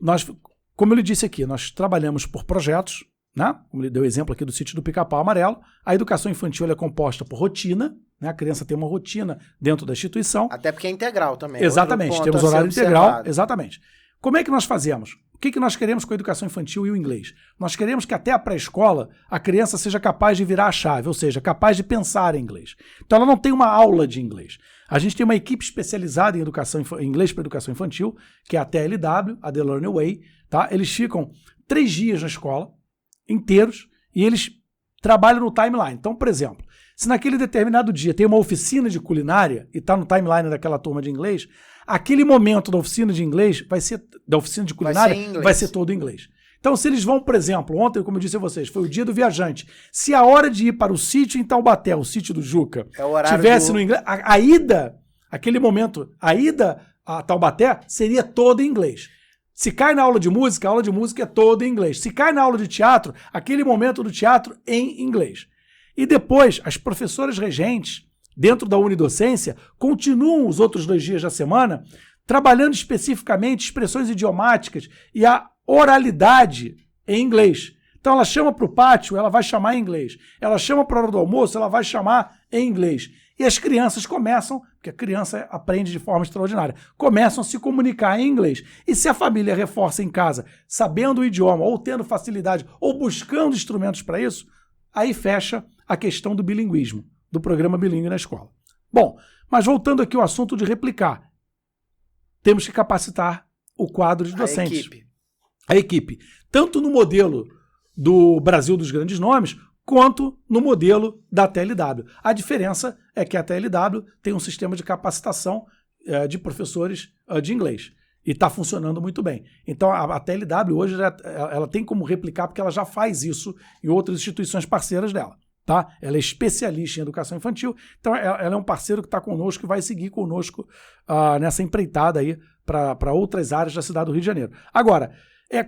como eu lhe disse aqui, nós trabalhamos por projetos, né? Como ele deu o exemplo aqui do Sítio do Pica-Pau Amarelo. A educação infantil é composta por rotina, né? A criança tem uma rotina dentro da instituição. Até porque é integral também. Exatamente, temos horário integral. Exatamente. Como é que nós fazemos? O que nós queremos com a educação infantil e o inglês? Nós queremos que até a pré-escola a criança seja capaz de virar a chave, ou seja, capaz de pensar em inglês. Então ela não tem uma aula de inglês. A gente tem uma equipe especializada em inglês para educação infantil, que é a TLW, a The Learning Way. Tá? Eles ficam 3 dias na escola, inteiros, e eles trabalham no timeline. Então, por exemplo, se naquele determinado dia tem uma oficina de culinária e está no timeline daquela turma de inglês, aquele momento da oficina de inglês da oficina de culinária vai ser todo em inglês. Então, se eles vão, por exemplo, ontem, como eu disse a vocês, foi o dia do viajante. Se a hora de ir para o sítio em Taubaté, o sítio do Juca, tivesse no inglês, a ida a Taubaté seria toda em inglês. Se cai na aula de música, a aula de música é toda em inglês. Se cai na aula de teatro, aquele momento do teatro em inglês. E depois, as professoras regentes, dentro da unidocência, continuam os outros 2 dias da semana trabalhando especificamente expressões idiomáticas e a oralidade em inglês. Então ela chama para o pátio, ela vai chamar em inglês. Ela chama para a hora do almoço, ela vai chamar em inglês. E as crianças começam, porque a criança aprende de forma extraordinária, começam a se comunicar em inglês. E se a família reforça em casa, sabendo o idioma, ou tendo facilidade, ou buscando instrumentos para isso, aí fecha a questão do bilinguismo, do programa bilíngue na escola. Bom, mas voltando aqui ao assunto de replicar, temos que capacitar o quadro de docentes. A equipe. Tanto no modelo do Brasil dos Grandes Nomes, quanto no modelo da TLW. A diferença é que a TLW tem um sistema de capacitação de professores de inglês. E está funcionando muito bem. Então, a TLW hoje ela tem como replicar, porque ela já faz isso em outras instituições parceiras dela. Tá? Ela é especialista em educação infantil, então ela é um parceiro que está conosco e vai seguir conosco nessa empreitada aí para outras áreas da cidade do Rio de Janeiro. Agora,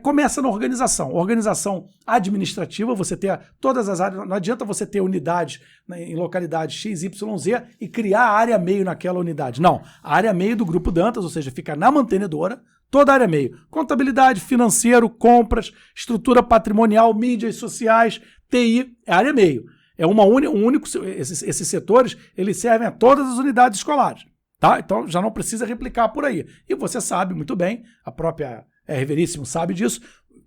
começa na organização. Organização administrativa, você ter todas as áreas, não adianta você ter unidades em localidades XYZ e criar a área meio naquela unidade. Não, a área meio do Grupo Dantas, ou seja, fica na mantenedora, toda a área meio. Contabilidade, financeiro, compras, estrutura patrimonial, mídias sociais, TI, é a área meio. É esses setores, eles servem a todas as unidades escolares, tá? Então já não precisa replicar por aí. E você sabe muito bem, a própria R Veríssimo sabe disso,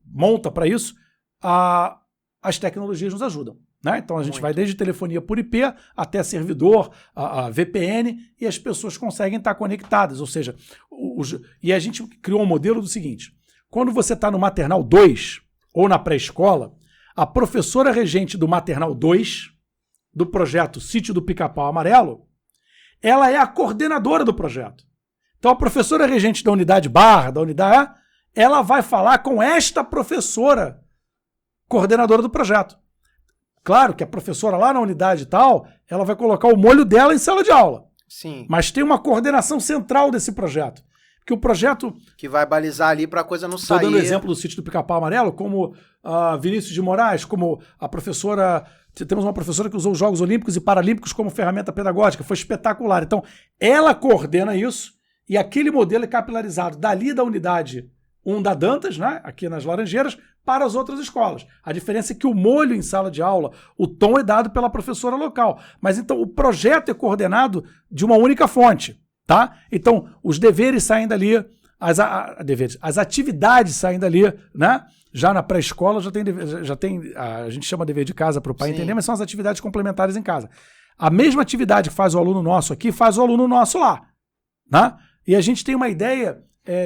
monta para isso, as tecnologias nos ajudam, né? Então a gente vai desde telefonia por IP até servidor, a VPN, e as pessoas conseguem estar conectadas, ou seja, e a gente criou um modelo do seguinte: quando você está no maternal 2 ou na pré-escola, a professora regente do maternal 2, do projeto Sítio do Pica-Pau Amarelo, ela é a coordenadora do projeto. Então a professora regente da unidade Barra, da unidade A, ela vai falar com esta professora coordenadora do projeto. Claro que a professora lá na unidade tal, ela vai colocar o molho dela em sala de aula. Sim. Mas tem uma coordenação central desse projeto. Que o projeto... que vai balizar ali para a coisa não sair. Estou dando exemplo do Sítio do Pica-Pau Amarelo, como Vinícius de Moraes, como a professora... Temos uma professora que usou os Jogos Olímpicos e Paralímpicos como ferramenta pedagógica. Foi espetacular. Então, ela coordena isso e aquele modelo é capilarizado dali da unidade 1 da Dantas, né, aqui nas Laranjeiras, para as outras escolas. A diferença é que o molho em sala de aula, o tom é dado pela professora local. Mas então o projeto é coordenado de uma única fonte. Tá? Então, os deveres saem dali, as atividades saem dali, né? Já na pré-escola já tem a gente chama dever de casa para o pai entender, mas são as atividades complementares em casa. A mesma atividade que faz o aluno nosso aqui, faz o aluno nosso lá. Né? E a gente tem uma ideia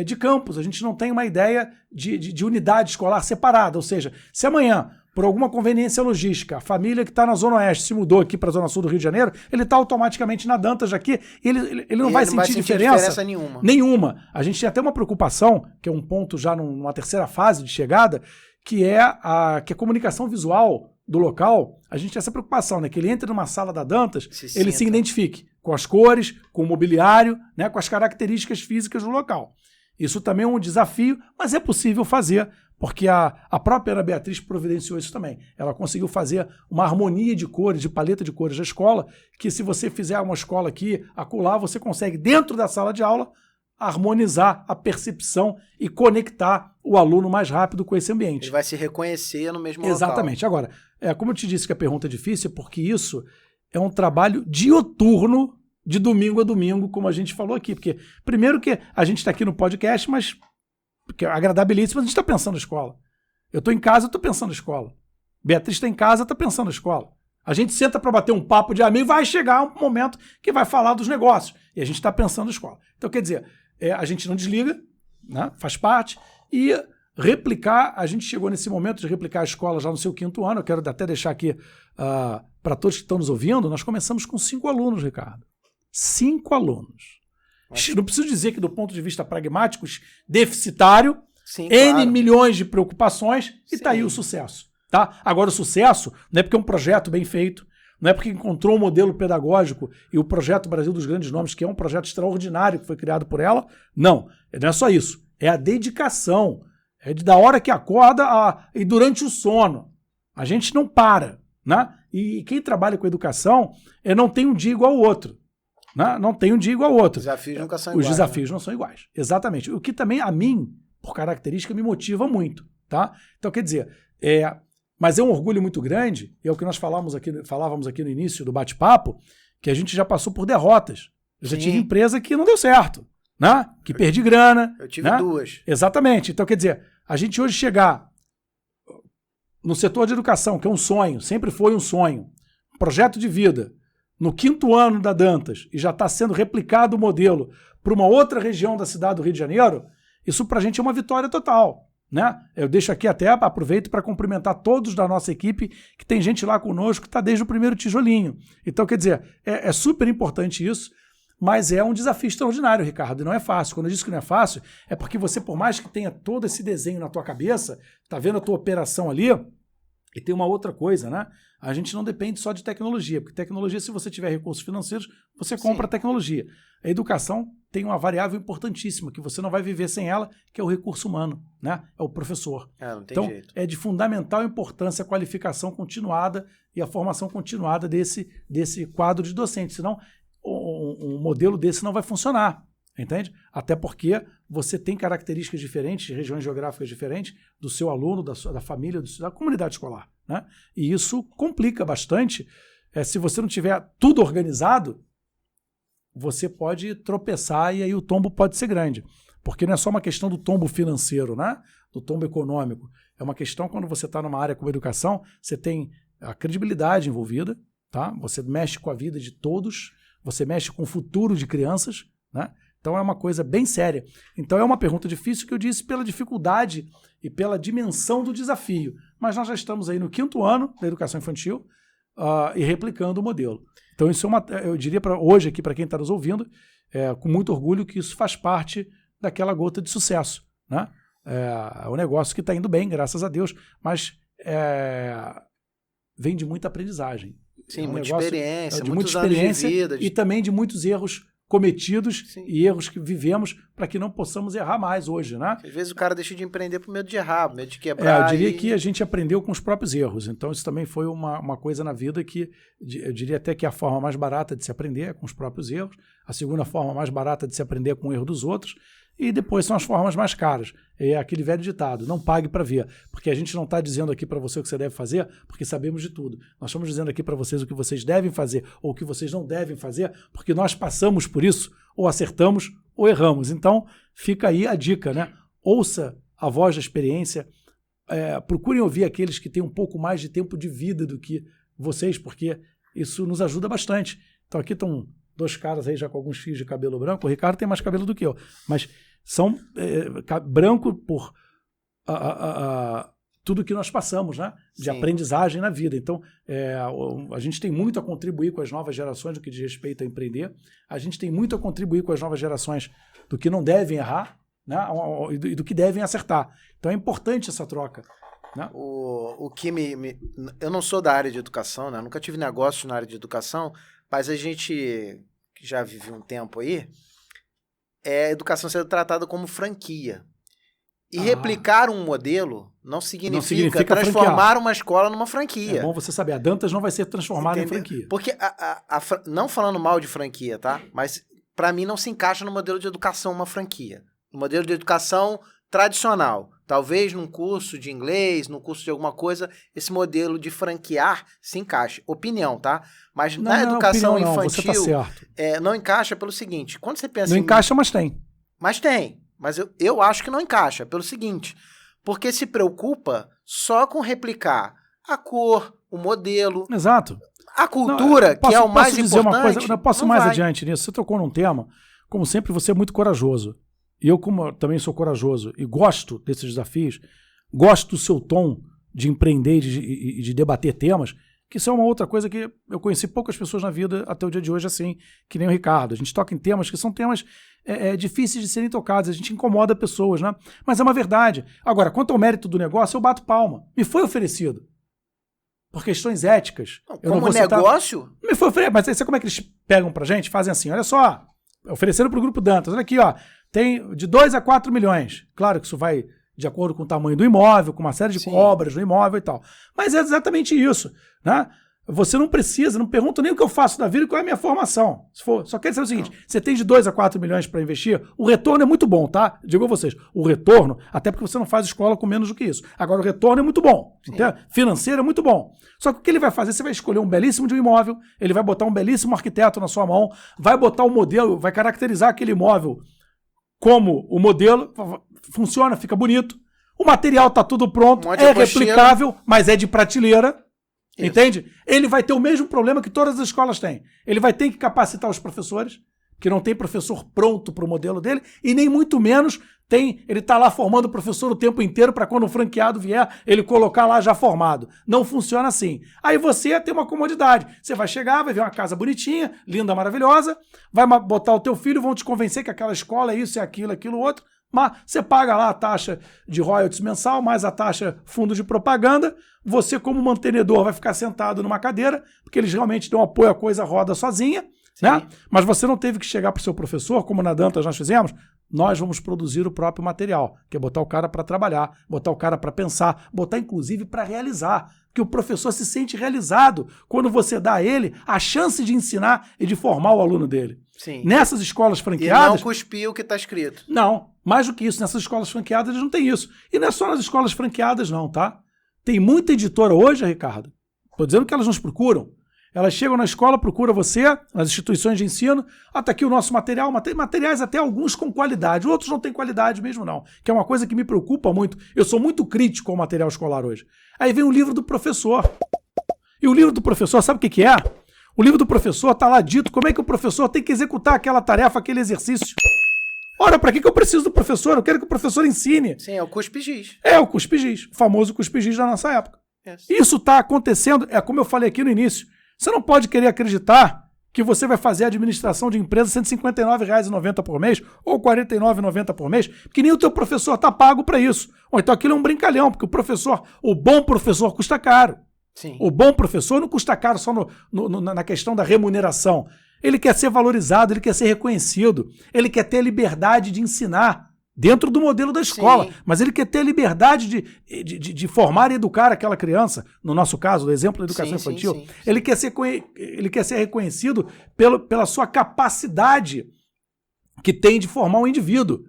de campus, a gente não tem uma ideia de unidade escolar separada, ou seja, se amanhã, por alguma conveniência logística, a família que está na Zona Oeste se mudou aqui para a Zona Sul do Rio de Janeiro, ele está automaticamente na Dantas aqui, ele não vai sentir diferença nenhuma. A gente tem até uma preocupação, que é um ponto já numa terceira fase de chegada, que é a comunicação visual do local. A gente tem essa preocupação, né? Que ele entre numa sala da Dantas, ele se identifique com as cores, com o mobiliário, né? Com as características físicas do local. Isso também é um desafio, mas é possível fazer, porque a própria Ana Beatriz providenciou isso também. Ela conseguiu fazer uma harmonia de cores, de paleta de cores da escola, que se você fizer uma escola aqui, acolá, você consegue, dentro da sala de aula, harmonizar a percepção e conectar o aluno mais rápido com esse ambiente. Ele vai se reconhecer no mesmo local. Exatamente. Agora, como eu te disse que a pergunta é difícil, porque isso é um trabalho dioturno, de domingo a domingo, como a gente falou aqui. Porque, primeiro que a gente está aqui no podcast, mas porque é agradabilíssimo, a gente está pensando na escola. Eu estou em casa, eu estou pensando na escola. Beatriz está em casa, está pensando na escola. A gente senta para bater um papo de amigo, vai chegar um momento que vai falar dos negócios. E a gente está pensando na escola. Então, quer dizer, a gente não desliga, né? Faz parte. E replicar, a gente chegou nesse momento de replicar a escola já no seu 5º ano. Eu quero até deixar aqui para todos que estão nos ouvindo, nós começamos com 5 alunos, Ricardo. 5 alunos. Não preciso dizer que do ponto de vista pragmático, deficitário, sim, N claro. Milhões de preocupações, e está aí o sucesso. Tá? Agora o sucesso não é porque é um projeto bem feito, não é porque encontrou um modelo pedagógico e o Projeto Brasil dos Grandes Nomes, que é um projeto extraordinário que foi criado por ela, não é só isso, é a dedicação, da hora que acorda e durante o sono. A gente não para, né? E quem trabalha com educação não tem um dia igual ao outro. Não tem um dia igual ao outro. Os desafios nunca são iguais. Os desafios não são iguais. Exatamente. O que também, a mim, por característica, me motiva muito. Tá? Então, quer dizer, mas é um orgulho muito grande, e é o que nós falávamos aqui no início do bate-papo, que a gente já passou por derrotas. Eu já tive empresa que não deu certo, né? Que perdi grana. Eu tive 2. Exatamente. Então, quer dizer, a gente hoje chegar no setor de educação, que é um sonho, sempre foi um sonho, um projeto de vida, no 5º ano da Dantas, e já está sendo replicado o modelo para uma outra região da cidade do Rio de Janeiro, isso para a gente é uma vitória total. Né? Eu deixo aqui até, aproveito para cumprimentar todos da nossa equipe, que tem gente lá conosco que está desde o primeiro tijolinho. Então, quer dizer, é super importante isso. Mas é um desafio extraordinário, Ricardo, e não é fácil. Quando eu disse que não é fácil, é porque você, por mais que tenha todo esse desenho na tua cabeça, tá vendo a tua operação ali, e tem uma outra coisa, né? A gente não depende só de tecnologia, porque tecnologia, se você tiver recursos financeiros, você compra a tecnologia. A educação tem uma variável importantíssima, que você não vai viver sem ela, que é o recurso humano, né? É o professor. Não tem então, jeito. É de fundamental importância a qualificação continuada e a formação continuada desse quadro de docente, senão um modelo desse não vai funcionar, entende? Até porque você tem características diferentes, regiões geográficas diferentes do seu aluno, da família, da comunidade escolar, né? E isso complica bastante. Se você não tiver tudo organizado, você pode tropeçar e aí o tombo pode ser grande. Porque não é só uma questão do tombo financeiro, né? Do tombo econômico. É uma questão, quando você está numa área como a educação, você tem a credibilidade envolvida, tá? Você mexe com a vida de todos, você mexe com o futuro de crianças, né? Então é uma coisa bem séria. Então é uma pergunta difícil que eu disse pela dificuldade e pela dimensão do desafio. Mas nós já estamos aí no 5º ano da educação infantil e replicando o modelo. Então isso eu diria hoje aqui para quem está nos ouvindo, com muito orgulho, que isso faz parte daquela gota de sucesso, né? É um negócio que está indo bem, graças a Deus, mas vem de muita aprendizagem. Sim, muita experiência, muitos anos de vida. E também de muitos erros cometidos e erros que vivemos para que não possamos errar mais hoje, né? Às vezes o cara deixa de empreender por medo de errar, por medo de quebrar. Eu diria que a gente aprendeu com os próprios erros. Então isso também foi uma coisa na vida que eu diria até que a forma mais barata de se aprender é com os próprios erros. A segunda forma mais barata de se aprender é com o erro dos outros. E depois são as formas mais caras. É aquele velho ditado, não pague para ver. Porque a gente não está dizendo aqui para você o que você deve fazer, porque sabemos de tudo. Nós estamos dizendo aqui para vocês o que vocês devem fazer ou o que vocês não devem fazer, porque nós passamos por isso, ou acertamos ou erramos. Então, fica aí a dica, né? Ouça a voz da experiência, procurem ouvir aqueles que têm um pouco mais de tempo de vida do que vocês, porque isso nos ajuda bastante. Então aqui estão 2 caras aí já com alguns fios de cabelo branco. O Ricardo tem mais cabelo do que eu, mas são branco por tudo que nós passamos, né? De aprendizagem na vida. Então, a gente tem muito a contribuir com as novas gerações do que diz respeito a empreender. A gente tem muito a contribuir com as novas gerações do que não devem errar, né? E do que devem acertar. Então é importante essa troca, né? O que eu não sou da área de educação, né? Eu nunca tive negócio na área de educação, mas a gente que já vive um tempo aí, a educação sendo tratada como franquia. E replicar um modelo não significa transformar franquear uma escola numa franquia. É bom você saber, a Dantas não vai ser transformada em franquia. Porque, não falando mal de franquia, tá? Mas para mim não se encaixa no modelo de educação uma franquia. No modelo de educação tradicional. Talvez num curso de inglês, num curso de alguma coisa, esse modelo de franquear se encaixe. Opinião, tá? Mas na educação infantil, você tá certo. Não encaixa pelo seguinte, quando você pensa não encaixa, mas tem. Mas tem. Mas eu acho que não encaixa, pelo seguinte, porque se preocupa só com replicar a cor, o modelo. Exato. A cultura, que é o mais importante. Dizer uma coisa, eu posso mais adiante nisso. Você tocou num tema, como sempre, você é muito corajoso. E eu, como também sou corajoso e gosto desses desafios, gosto do seu tom de empreender e de debater temas, que isso é uma outra coisa que eu conheci poucas pessoas na vida até o dia de hoje, assim, que nem o Ricardo. A gente toca em temas que são temas difíceis de serem tocados, a gente incomoda pessoas, né? Mas é uma verdade. Agora, quanto ao mérito do negócio, eu bato palma. Me foi oferecido. Por questões éticas. Como negócio? Me foi oferecido. Mas sabe como é que eles pegam pra gente? Fazem assim, olha só, ofereceram pro Grupo Dantas, olha aqui, ó, tem de 2 a 4 milhões. Claro que isso vai de acordo com o tamanho do imóvel, com uma série de obras no imóvel e tal. Mas é exatamente isso, né? Você não precisa, não pergunta nem o que eu faço da vida e qual é a minha formação. Só quer dizer o seguinte, você tem de 2 a 4 milhões para investir, o retorno é muito bom, tá? Digo a vocês, o retorno, até porque você não faz escola com menos do que isso. Agora, o retorno é muito bom, financeiro é muito bom. Só que o que ele vai fazer? Você vai escolher um belíssimo de um imóvel, ele vai botar um belíssimo arquiteto na sua mão, vai botar um modelo, vai caracterizar aquele imóvel como o modelo, funciona, fica bonito. O material tá tudo pronto, é replicável, mas é de prateleira. Isso. Entende? Ele vai ter o mesmo problema que todas as escolas têm. Ele vai ter que capacitar os professores, que não tem professor pronto para o modelo dele, e nem muito menos ele está lá formando o professor o tempo inteiro para quando o franqueado vier, ele colocar lá já formado. Não funciona assim. Aí você tem uma comodidade. Você vai chegar, vai ver uma casa bonitinha, linda, maravilhosa, vai botar o teu filho, vão te convencer que aquela escola é isso, é aquilo, aquilo, outro, mas você paga lá a taxa de royalties mensal, mais a taxa fundo de propaganda, você como mantenedor vai ficar sentado numa cadeira, porque eles realmente dão apoio, a coisa roda sozinha, né? Mas você não teve que chegar para o seu professor, como na Dantas nós fizemos. Nós vamos produzir o próprio material, que é botar o cara para trabalhar, botar o cara para pensar, botar inclusive para realizar, porque o professor se sente realizado quando você dá a ele a chance de ensinar e de formar o aluno dele. Sim. Nessas escolas franqueadas... E não cuspir o que está escrito. Não, mais do que isso, nessas escolas franqueadas eles não têm isso. E não é só nas escolas franqueadas não, tá? Tem muita editora hoje, Ricardo, estou dizendo que elas nos procuram. Elas chegam na escola, procuram você, nas instituições de ensino, tá aqui o nosso material, materiais até alguns com qualidade, outros não têm qualidade mesmo não, que é uma coisa que me preocupa muito. Eu sou muito crítico ao material escolar hoje. Aí vem o livro do professor. E o livro do professor, sabe o que é? O livro do professor tá lá dito como é que o professor tem que executar aquela tarefa, aquele exercício. Ora, para que eu preciso do professor? Eu quero que o professor ensine. Sim, é o cuspe-giz. É o cuspe-giz, o famoso cuspe-giz da nossa época. Isso está acontecendo, é como eu falei aqui no início. Você não pode querer acreditar que você vai fazer a administração de empresa R$ 159,90 por mês ou R$ 49,90 por mês, porque nem o teu professor está pago para isso. Ou então aquilo é um brincalhão, porque o bom professor custa caro. Sim. O bom professor não custa caro só na questão da remuneração. Ele quer ser valorizado, ele quer ser reconhecido, ele quer ter a liberdade de ensinar dentro do modelo da escola, sim, mas ele quer ter a liberdade de formar e educar aquela criança, no nosso caso, o exemplo da educação infantil. Sim. Ele quer ser reconhecido pela sua capacidade que tem de formar um indivíduo.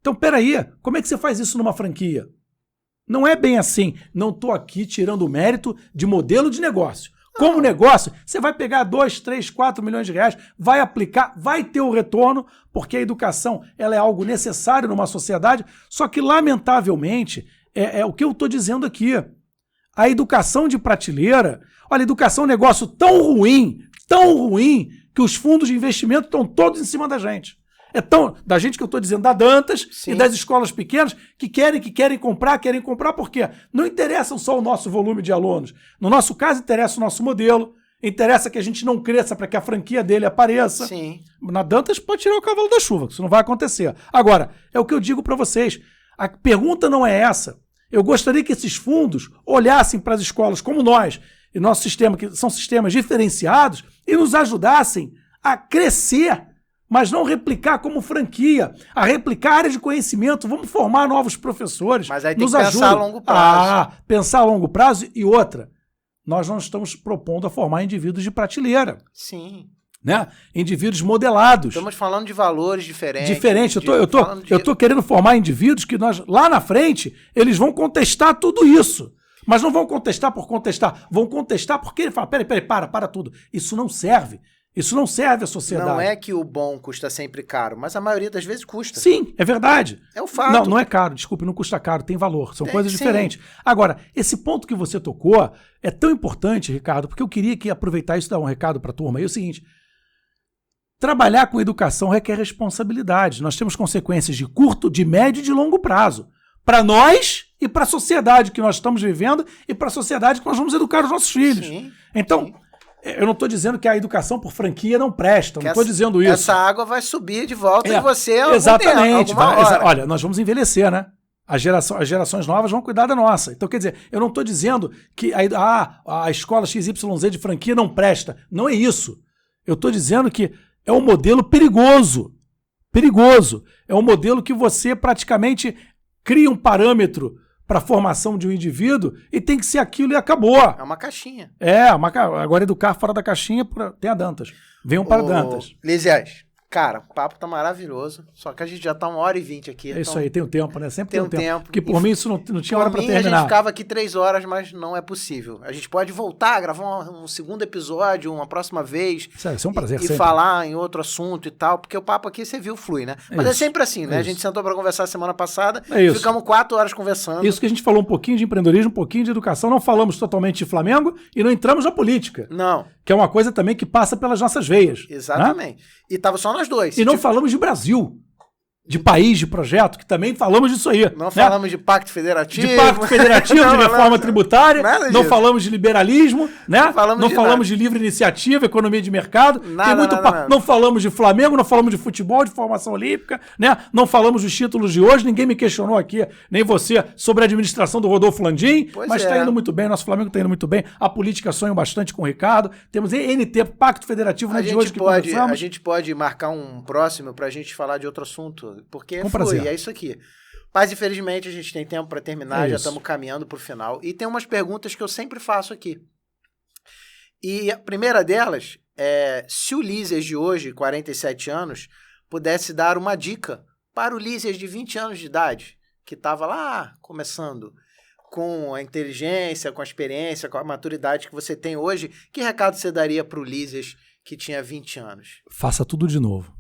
Então, peraí, como é que você faz isso numa franquia? Não é bem assim. Não estou aqui tirando o mérito de modelo de negócio. Como negócio, você vai pegar 2, 3, 4 milhões de reais, vai aplicar, vai ter o retorno, porque a educação ela é algo necessário numa sociedade, só que, lamentavelmente, é o que eu estou dizendo aqui. A educação de prateleira, olha, a educação é um negócio tão ruim, que os fundos de investimento estão todos em cima da gente. Da gente que eu estou dizendo, da Dantas, sim, e das escolas pequenas que querem comprar por quê? Não interessa só o nosso volume de alunos. No nosso caso, interessa o nosso modelo, interessa que a gente não cresça para que a franquia dele apareça. Sim. Na Dantas pode tirar o cavalo da chuva, isso não vai acontecer. Agora, é o que eu digo para vocês, a pergunta não é essa. Eu gostaria que esses fundos olhassem para as escolas como nós, e nosso sistema, que são sistemas diferenciados, e nos ajudassem a crescer, mas não replicar como franquia, a replicar áreas de conhecimento, vamos formar novos professores. Mas aí tem que pensar a longo prazo. Pensar a longo prazo. E outra, nós não estamos propondo a formar indivíduos de prateleira. Sim. Né? Indivíduos modelados. Estamos falando de valores diferentes. Eu tô querendo formar indivíduos que lá na frente, eles vão contestar tudo isso. Mas não vão contestar por contestar, vão contestar porque ele fala, peraí, para tudo. Isso não serve. Isso não serve à sociedade. Não é que o bom custa sempre caro, mas a maioria das vezes custa. Sim, é verdade. É o fato. Não é caro, desculpe, não custa caro, tem valor, são coisas diferentes. Agora, esse ponto que você tocou é tão importante, Ricardo, porque eu queria aproveitar isso e dar um recado para a turma. É o seguinte, trabalhar com educação requer responsabilidade. Nós temos consequências de curto, de médio e de longo prazo. Para nós e para a sociedade que nós estamos vivendo e para a sociedade que nós vamos educar os nossos filhos. Sim, então... sim. Eu não estou dizendo que a educação por franquia não presta, não estou dizendo isso. Essa água vai subir de volta em você exatamente. Olha, nós vamos envelhecer, né? As gerações novas vão cuidar da nossa. Então, quer dizer, eu não estou dizendo que a escola XYZ de franquia não presta. Não é isso. Eu estou dizendo que é um modelo perigoso. Perigoso. É um modelo que você praticamente cria um parâmetro para a formação de um indivíduo e tem que ser aquilo e acabou. É uma caixinha. Agora educar fora da caixinha tem a Dantas. Venham para Dantas. Lísias, cara, o papo tá maravilhoso, só que a gente já tá 1h20 aqui. É isso aí, tem o tempo, né? Sempre tem o tempo. Porque por mim isso não tinha hora para terminar. A gente ficava aqui 3 horas, mas não é possível. A gente pode voltar, gravar um segundo episódio, uma próxima vez. Isso é um prazer. E falar em outro assunto e tal, porque o papo aqui, você viu, flui, né? Mas é sempre assim, né? A gente sentou para conversar semana passada, ficamos 4 horas conversando. Isso que a gente falou um pouquinho de empreendedorismo, um pouquinho de educação, não falamos totalmente de Flamengo e não entramos na política. Não. Que é uma coisa também que passa pelas nossas veias. Exatamente. Né? E tava só nós dois. E não falamos de Brasil. De país, de projeto, que também falamos disso aí. Não falamos de pacto federativo. De pacto federativo, de reforma tributária. Não falamos de liberalismo, né? Não falamos de livre iniciativa, economia de mercado. Nada. Não falamos de Flamengo, não falamos de futebol, de formação olímpica, né? Não falamos dos títulos de hoje. Ninguém me questionou aqui, nem você, sobre a administração do Rodolfo Landim. Mas está indo muito bem, nosso Flamengo está indo muito bem. A política sonha bastante com o Ricardo. Temos NT, Pacto Federativo, não é de hoje que conversamos. A gente pode marcar um próximo para a gente falar de outro assunto. Porque é isso aqui. Mas, infelizmente, a gente tem tempo para terminar, já estamos caminhando para o final. E tem umas perguntas que eu sempre faço aqui. E a primeira delas é, se o Lízias de hoje, 47 anos, pudesse dar uma dica para o Lízias de 20 anos de idade, que estava lá começando, com a inteligência, com a experiência, com a maturidade que você tem hoje, que recado você daria para o Lízias que tinha 20 anos? Faça tudo de novo.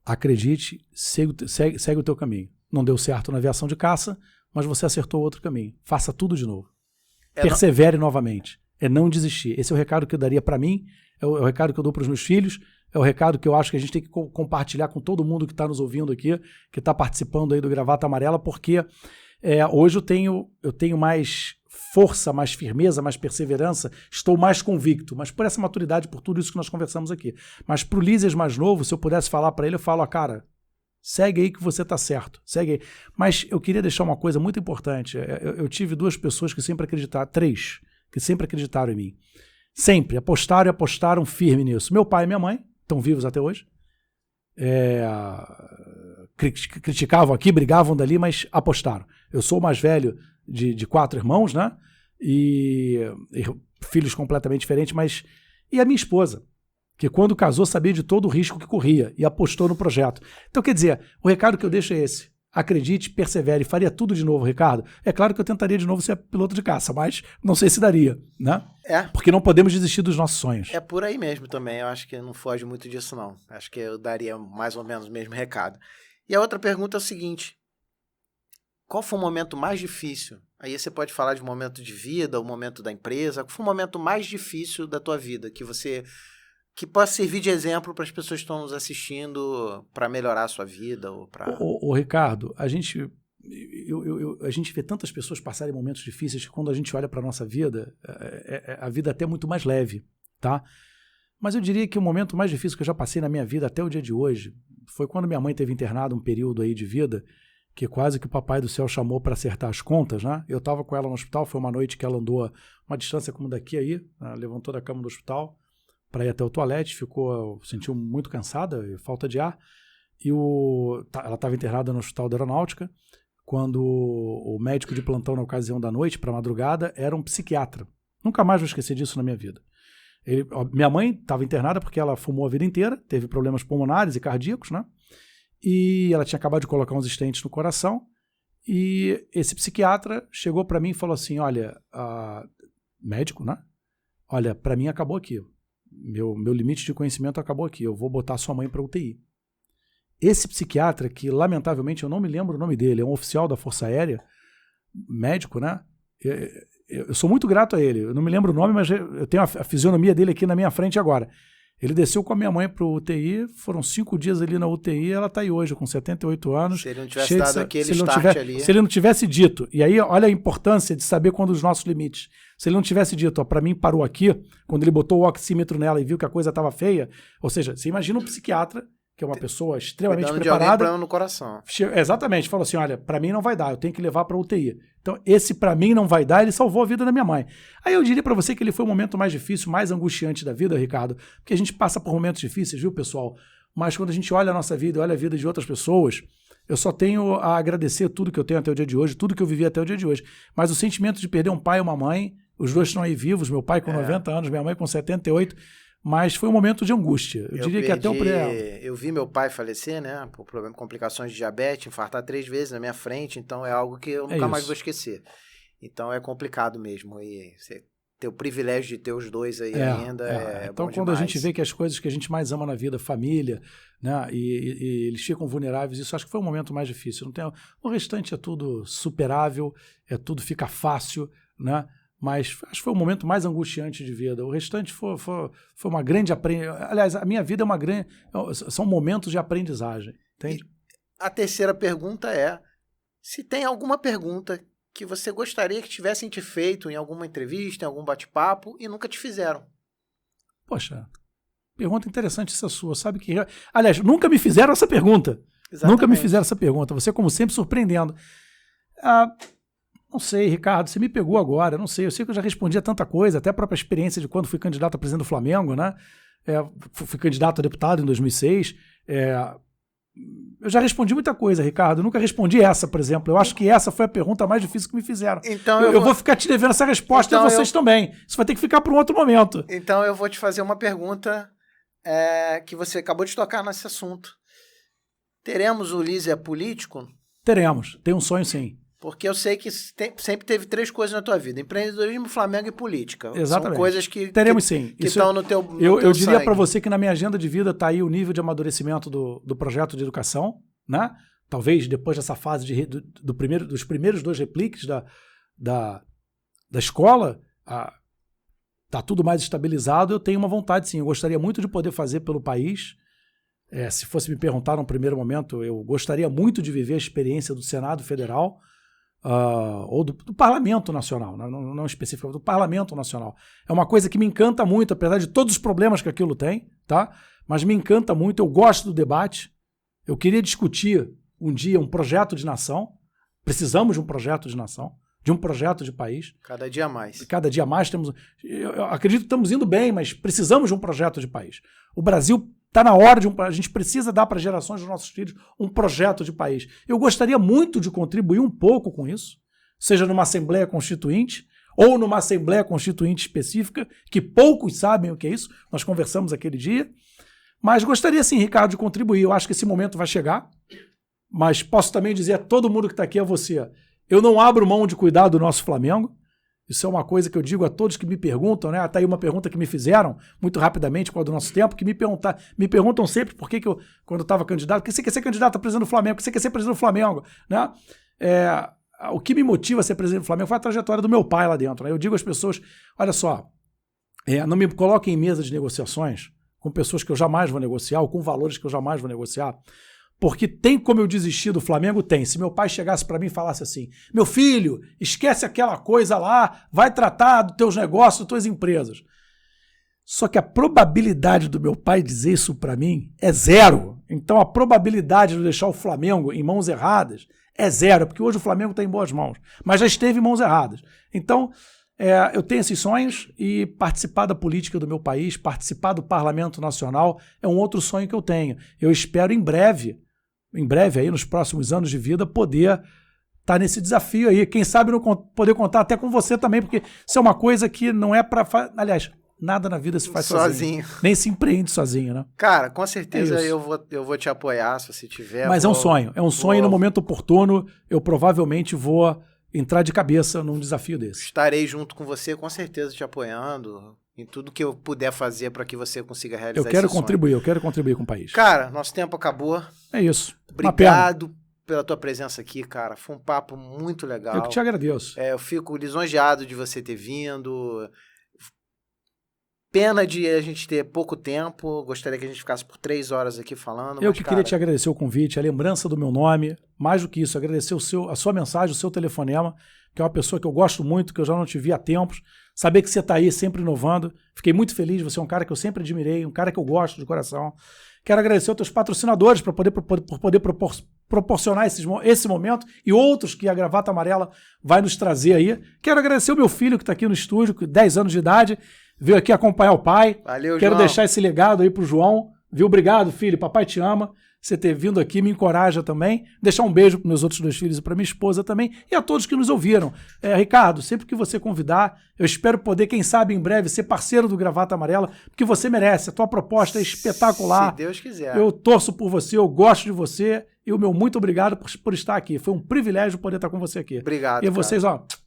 Acredite, segue o teu caminho. Não deu certo na aviação de caça, mas você acertou outro caminho. Faça tudo de novo. Persevere novamente. É não desistir. Esse é o recado que eu daria para mim, é o recado que eu dou para os meus filhos, é o recado que eu acho que a gente tem que compartilhar com todo mundo que está nos ouvindo aqui, que está participando aí do Gravata Amarela, porque hoje eu tenho mais força, mais firmeza, mais perseverança, estou mais convicto, mas por essa maturidade, por tudo isso que nós conversamos aqui. Mas pro Lízias mais novo, se eu pudesse falar para ele, eu falo, cara, segue aí que você tá certo, segue aí. Mas eu queria deixar uma coisa muito importante, eu tive 2 pessoas que sempre acreditaram, 3, que sempre acreditaram em mim. Sempre, apostaram firme nisso. Meu pai e minha mãe, estão vivos até hoje, criticavam aqui, brigavam dali, mas apostaram. Eu sou o mais velho de 4 irmãos, né? E filhos completamente diferentes, mas... E a minha esposa, que quando casou sabia de todo o risco que corria e apostou no projeto. Então, quer dizer, o recado que eu deixo é esse. Acredite, persevere, faria tudo de novo, Ricardo. É claro que eu tentaria de novo ser piloto de caça, mas não sei se daria, né? Porque não podemos desistir dos nossos sonhos. É por aí mesmo também, eu acho que não foge muito disso, não. Acho que eu daria mais ou menos o mesmo recado. E a outra pergunta é o seguinte: qual foi o momento mais difícil? Aí você pode falar de momento de vida, o momento da empresa. Qual foi o momento mais difícil da tua vida que possa servir de exemplo para as pessoas que estão nos assistindo para melhorar a sua vida? Ô, Ricardo, a gente vê tantas pessoas passarem momentos difíceis que quando a gente olha para a nossa vida, a vida é até muito mais leve, tá? Mas eu diria que o momento mais difícil que eu já passei na minha vida até o dia de hoje foi quando minha mãe teve internada um período aí de vida que quase que o papai do céu chamou para acertar as contas, né? Eu estava com ela no hospital, foi uma noite que ela andou uma distância como daqui aí, né? Levantou da cama do hospital para ir até o toalete, sentiu muito cansada, falta de ar, e ela estava internada no Hospital da Aeronáutica, quando o médico de plantão na ocasião da noite, para a madrugada, era um psiquiatra. Nunca mais vou esquecer disso na minha vida. Minha mãe estava internada porque ela fumou a vida inteira, teve problemas pulmonares e cardíacos, né? E ela tinha acabado de colocar uns stents no coração, e esse psiquiatra chegou para mim e falou assim, olha, médico, né? Olha, para mim acabou aqui. Meu limite de conhecimento acabou aqui, eu vou botar sua mãe para UTI. Esse psiquiatra, que lamentavelmente eu não me lembro o nome dele, é um oficial da Força Aérea, médico, né? Eu sou muito grato a ele, eu não me lembro o nome, mas eu tenho a fisionomia dele aqui na minha frente agora. Ele desceu com a minha mãe para o UTI, foram 5 dias ali na UTI, ela está aí hoje com 78 anos. Se ele não tivesse dado aquele start ali. Se ele não tivesse dito, e aí olha a importância de saber quando os nossos limites. Se ele não tivesse dito, para mim parou aqui, quando ele botou o oxímetro nela e viu que a coisa estava feia, ou seja, você imagina um psiquiatra, que é uma pessoa extremamente preparada. De no coração. Exatamente, falou assim, olha, para mim não vai dar, eu tenho que levar para UTI. Então, esse para mim não vai dar, ele salvou a vida da minha mãe. Aí eu diria para você que ele foi o momento mais difícil, mais angustiante da vida, Ricardo, porque a gente passa por momentos difíceis, viu, pessoal? Mas quando a gente olha a nossa vida e olha a vida de outras pessoas, eu só tenho a agradecer tudo que eu tenho até o dia de hoje, tudo que eu vivi até o dia de hoje. Mas o sentimento de perder um pai e uma mãe, os dois estão aí vivos, meu pai com 90 anos, minha mãe com 78, mas foi um momento de angústia. Eu diria que até o Eu vi meu pai falecer, né, por complicações de diabetes, infartar 3 vezes na minha frente, então é algo que eu nunca mais vou esquecer. Então é complicado mesmo, e você ter o privilégio de ter os dois aí ainda então bom quando demais. A gente vê que as coisas que a gente mais ama na vida, família, né, e eles ficam vulneráveis, isso acho que foi o momento mais difícil. Não tem, o restante é tudo superável, tudo fica fácil, né? Mas acho que foi o momento mais angustiante de vida. O restante foi uma grande aprendizagem. Aliás, a minha vida são momentos de aprendizagem. Entende? E a terceira pergunta é: se tem alguma pergunta que você gostaria que tivessem te feito em alguma entrevista, em algum bate-papo, e nunca te fizeram? Poxa, pergunta interessante essa sua. Sabe que... Aliás, nunca me fizeram essa pergunta. Exatamente. Nunca me fizeram essa pergunta. Você, como sempre, surpreendendo. Não sei, Ricardo, você me pegou agora. Não sei, eu sei que eu já respondi a tanta coisa, até a própria experiência de quando fui candidato a presidente do Flamengo, né? Fui candidato a deputado em 2006. Eu já respondi muita coisa, Ricardo. Eu nunca respondi essa, por exemplo. Eu acho que essa foi a pergunta mais difícil que me fizeram. Então eu vou ficar te devendo essa resposta a vocês também. Isso vai ter que ficar para um outro momento. Então eu vou te fazer uma pergunta que você acabou de tocar nesse assunto. Teremos o Lízia político? Teremos. Tem um sonho, sim. Porque eu sei que sempre teve 3 coisas na tua vida: empreendedorismo, Flamengo e política. Exatamente. São coisas que teremos, sim. Que estão no teu eu diria para você que na minha agenda de vida está aí o nível de amadurecimento do projeto de educação, né? Talvez depois dessa fase dos primeiros 2 repliques da escola, tá tudo mais estabilizado. Eu tenho uma vontade, sim. Eu gostaria muito de poder fazer pelo país. Se fosse me perguntar num primeiro momento, eu gostaria muito de viver a experiência do Senado Federal, ou do Parlamento Nacional, não especificamente, do Parlamento Nacional. É uma coisa que me encanta muito, apesar de todos os problemas que aquilo tem, tá? Mas me encanta muito, eu gosto do debate. Eu queria discutir um dia um projeto de nação. Precisamos de um projeto de nação, de um projeto de país. Cada dia mais. Cada dia mais temos... Eu acredito que estamos indo bem, mas precisamos de um projeto de país. O Brasil está na hora a gente precisa dar para as gerações dos nossos filhos um projeto de país. Eu gostaria muito de contribuir um pouco com isso, seja numa Assembleia Constituinte ou numa Assembleia Constituinte específica, que poucos sabem o que é isso. Nós conversamos aquele dia. Mas gostaria sim, Ricardo, de contribuir. Eu acho que esse momento vai chegar. Mas posso também dizer a todo mundo que está aqui, a você, eu não abro mão de cuidar do nosso Flamengo. Isso é uma coisa que eu digo a todos que me perguntam, né? Até aí uma pergunta que me fizeram, muito rapidamente, com o do nosso tempo, que me perguntam sempre por que eu, quando eu estava candidato, por que você quer ser candidato a presidente do Flamengo? Por que você quer ser presidente do Flamengo? Né? O que me motiva a ser presidente do Flamengo foi a trajetória do meu pai lá dentro. Né? Eu digo às pessoas, olha só, não me coloquem em mesa de negociações com pessoas que eu jamais vou negociar, ou com valores que eu jamais vou negociar, porque tem como eu desistir do Flamengo? Tem. Se meu pai chegasse para mim e falasse assim, meu filho, esquece aquela coisa lá, vai tratar dos teus negócios, das tuas empresas. Só que a probabilidade do meu pai dizer isso para mim é 0. Então a probabilidade de deixar o Flamengo em mãos erradas é 0, porque hoje o Flamengo está em boas mãos, mas já esteve em mãos erradas. Então eu tenho esses sonhos, e participar da política do meu país, participar do Parlamento Nacional é um outro sonho que eu tenho. Eu espero em breve aí, nos próximos anos de vida, poder estar nesse desafio aí. Quem sabe não poder contar até com você também, porque isso é uma coisa que não é para... Aliás, nada na vida se faz sozinho. Nem se empreende sozinho, né? Cara, com certeza eu vou te apoiar se você tiver. Mas é um sonho. E no momento oportuno eu provavelmente vou entrar de cabeça num desafio desse. Estarei junto com você, com certeza, te apoiando em tudo que eu puder fazer para que você consiga realizar esse sonho. Eu quero contribuir com o país. Cara, nosso tempo acabou. É isso. Obrigado pela tua presença aqui, cara. Foi um papo muito legal. Eu que te agradeço. Eu fico lisonjeado de você ter vindo. Pena de a gente ter pouco tempo. Gostaria que a gente ficasse por 3 horas aqui falando. Eu queria te agradecer o convite, a lembrança do meu nome. Mais do que isso, agradecer a sua mensagem, o seu telefonema, que é uma pessoa que eu gosto muito, que eu já não te vi há tempos. Saber que você está aí sempre inovando. Fiquei muito feliz. Você é um cara que eu sempre admirei, um cara que eu gosto de coração. Quero agradecer aos teus patrocinadores por poder proporcionar esse momento e outros que a Gravata Amarela vai nos trazer aí. Quero agradecer o meu filho que está aqui no estúdio, com 10 anos de idade, veio aqui acompanhar o pai. Valeu, Quero João. deixar esse legado aí pro João. Viu? Obrigado, filho. Papai te ama. Você ter vindo aqui me encoraja também. Deixar um beijo para meus outros 2 filhos e para minha esposa também. E a todos que nos ouviram. Ricardo, sempre que você convidar, eu espero poder, quem sabe, em breve, ser parceiro do Gravata Amarela, porque você merece. A tua proposta é espetacular. Se Deus quiser. Eu torço por você, eu gosto de você. E o meu muito obrigado por estar aqui. Foi um privilégio poder estar com você aqui. Obrigado. E a vocês,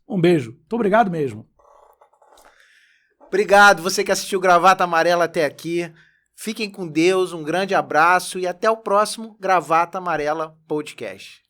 um beijo. Muito obrigado mesmo. Obrigado, você que assistiu Gravata Amarela até aqui. Fiquem com Deus, um grande abraço e até o próximo Gravata Amarela Podcast.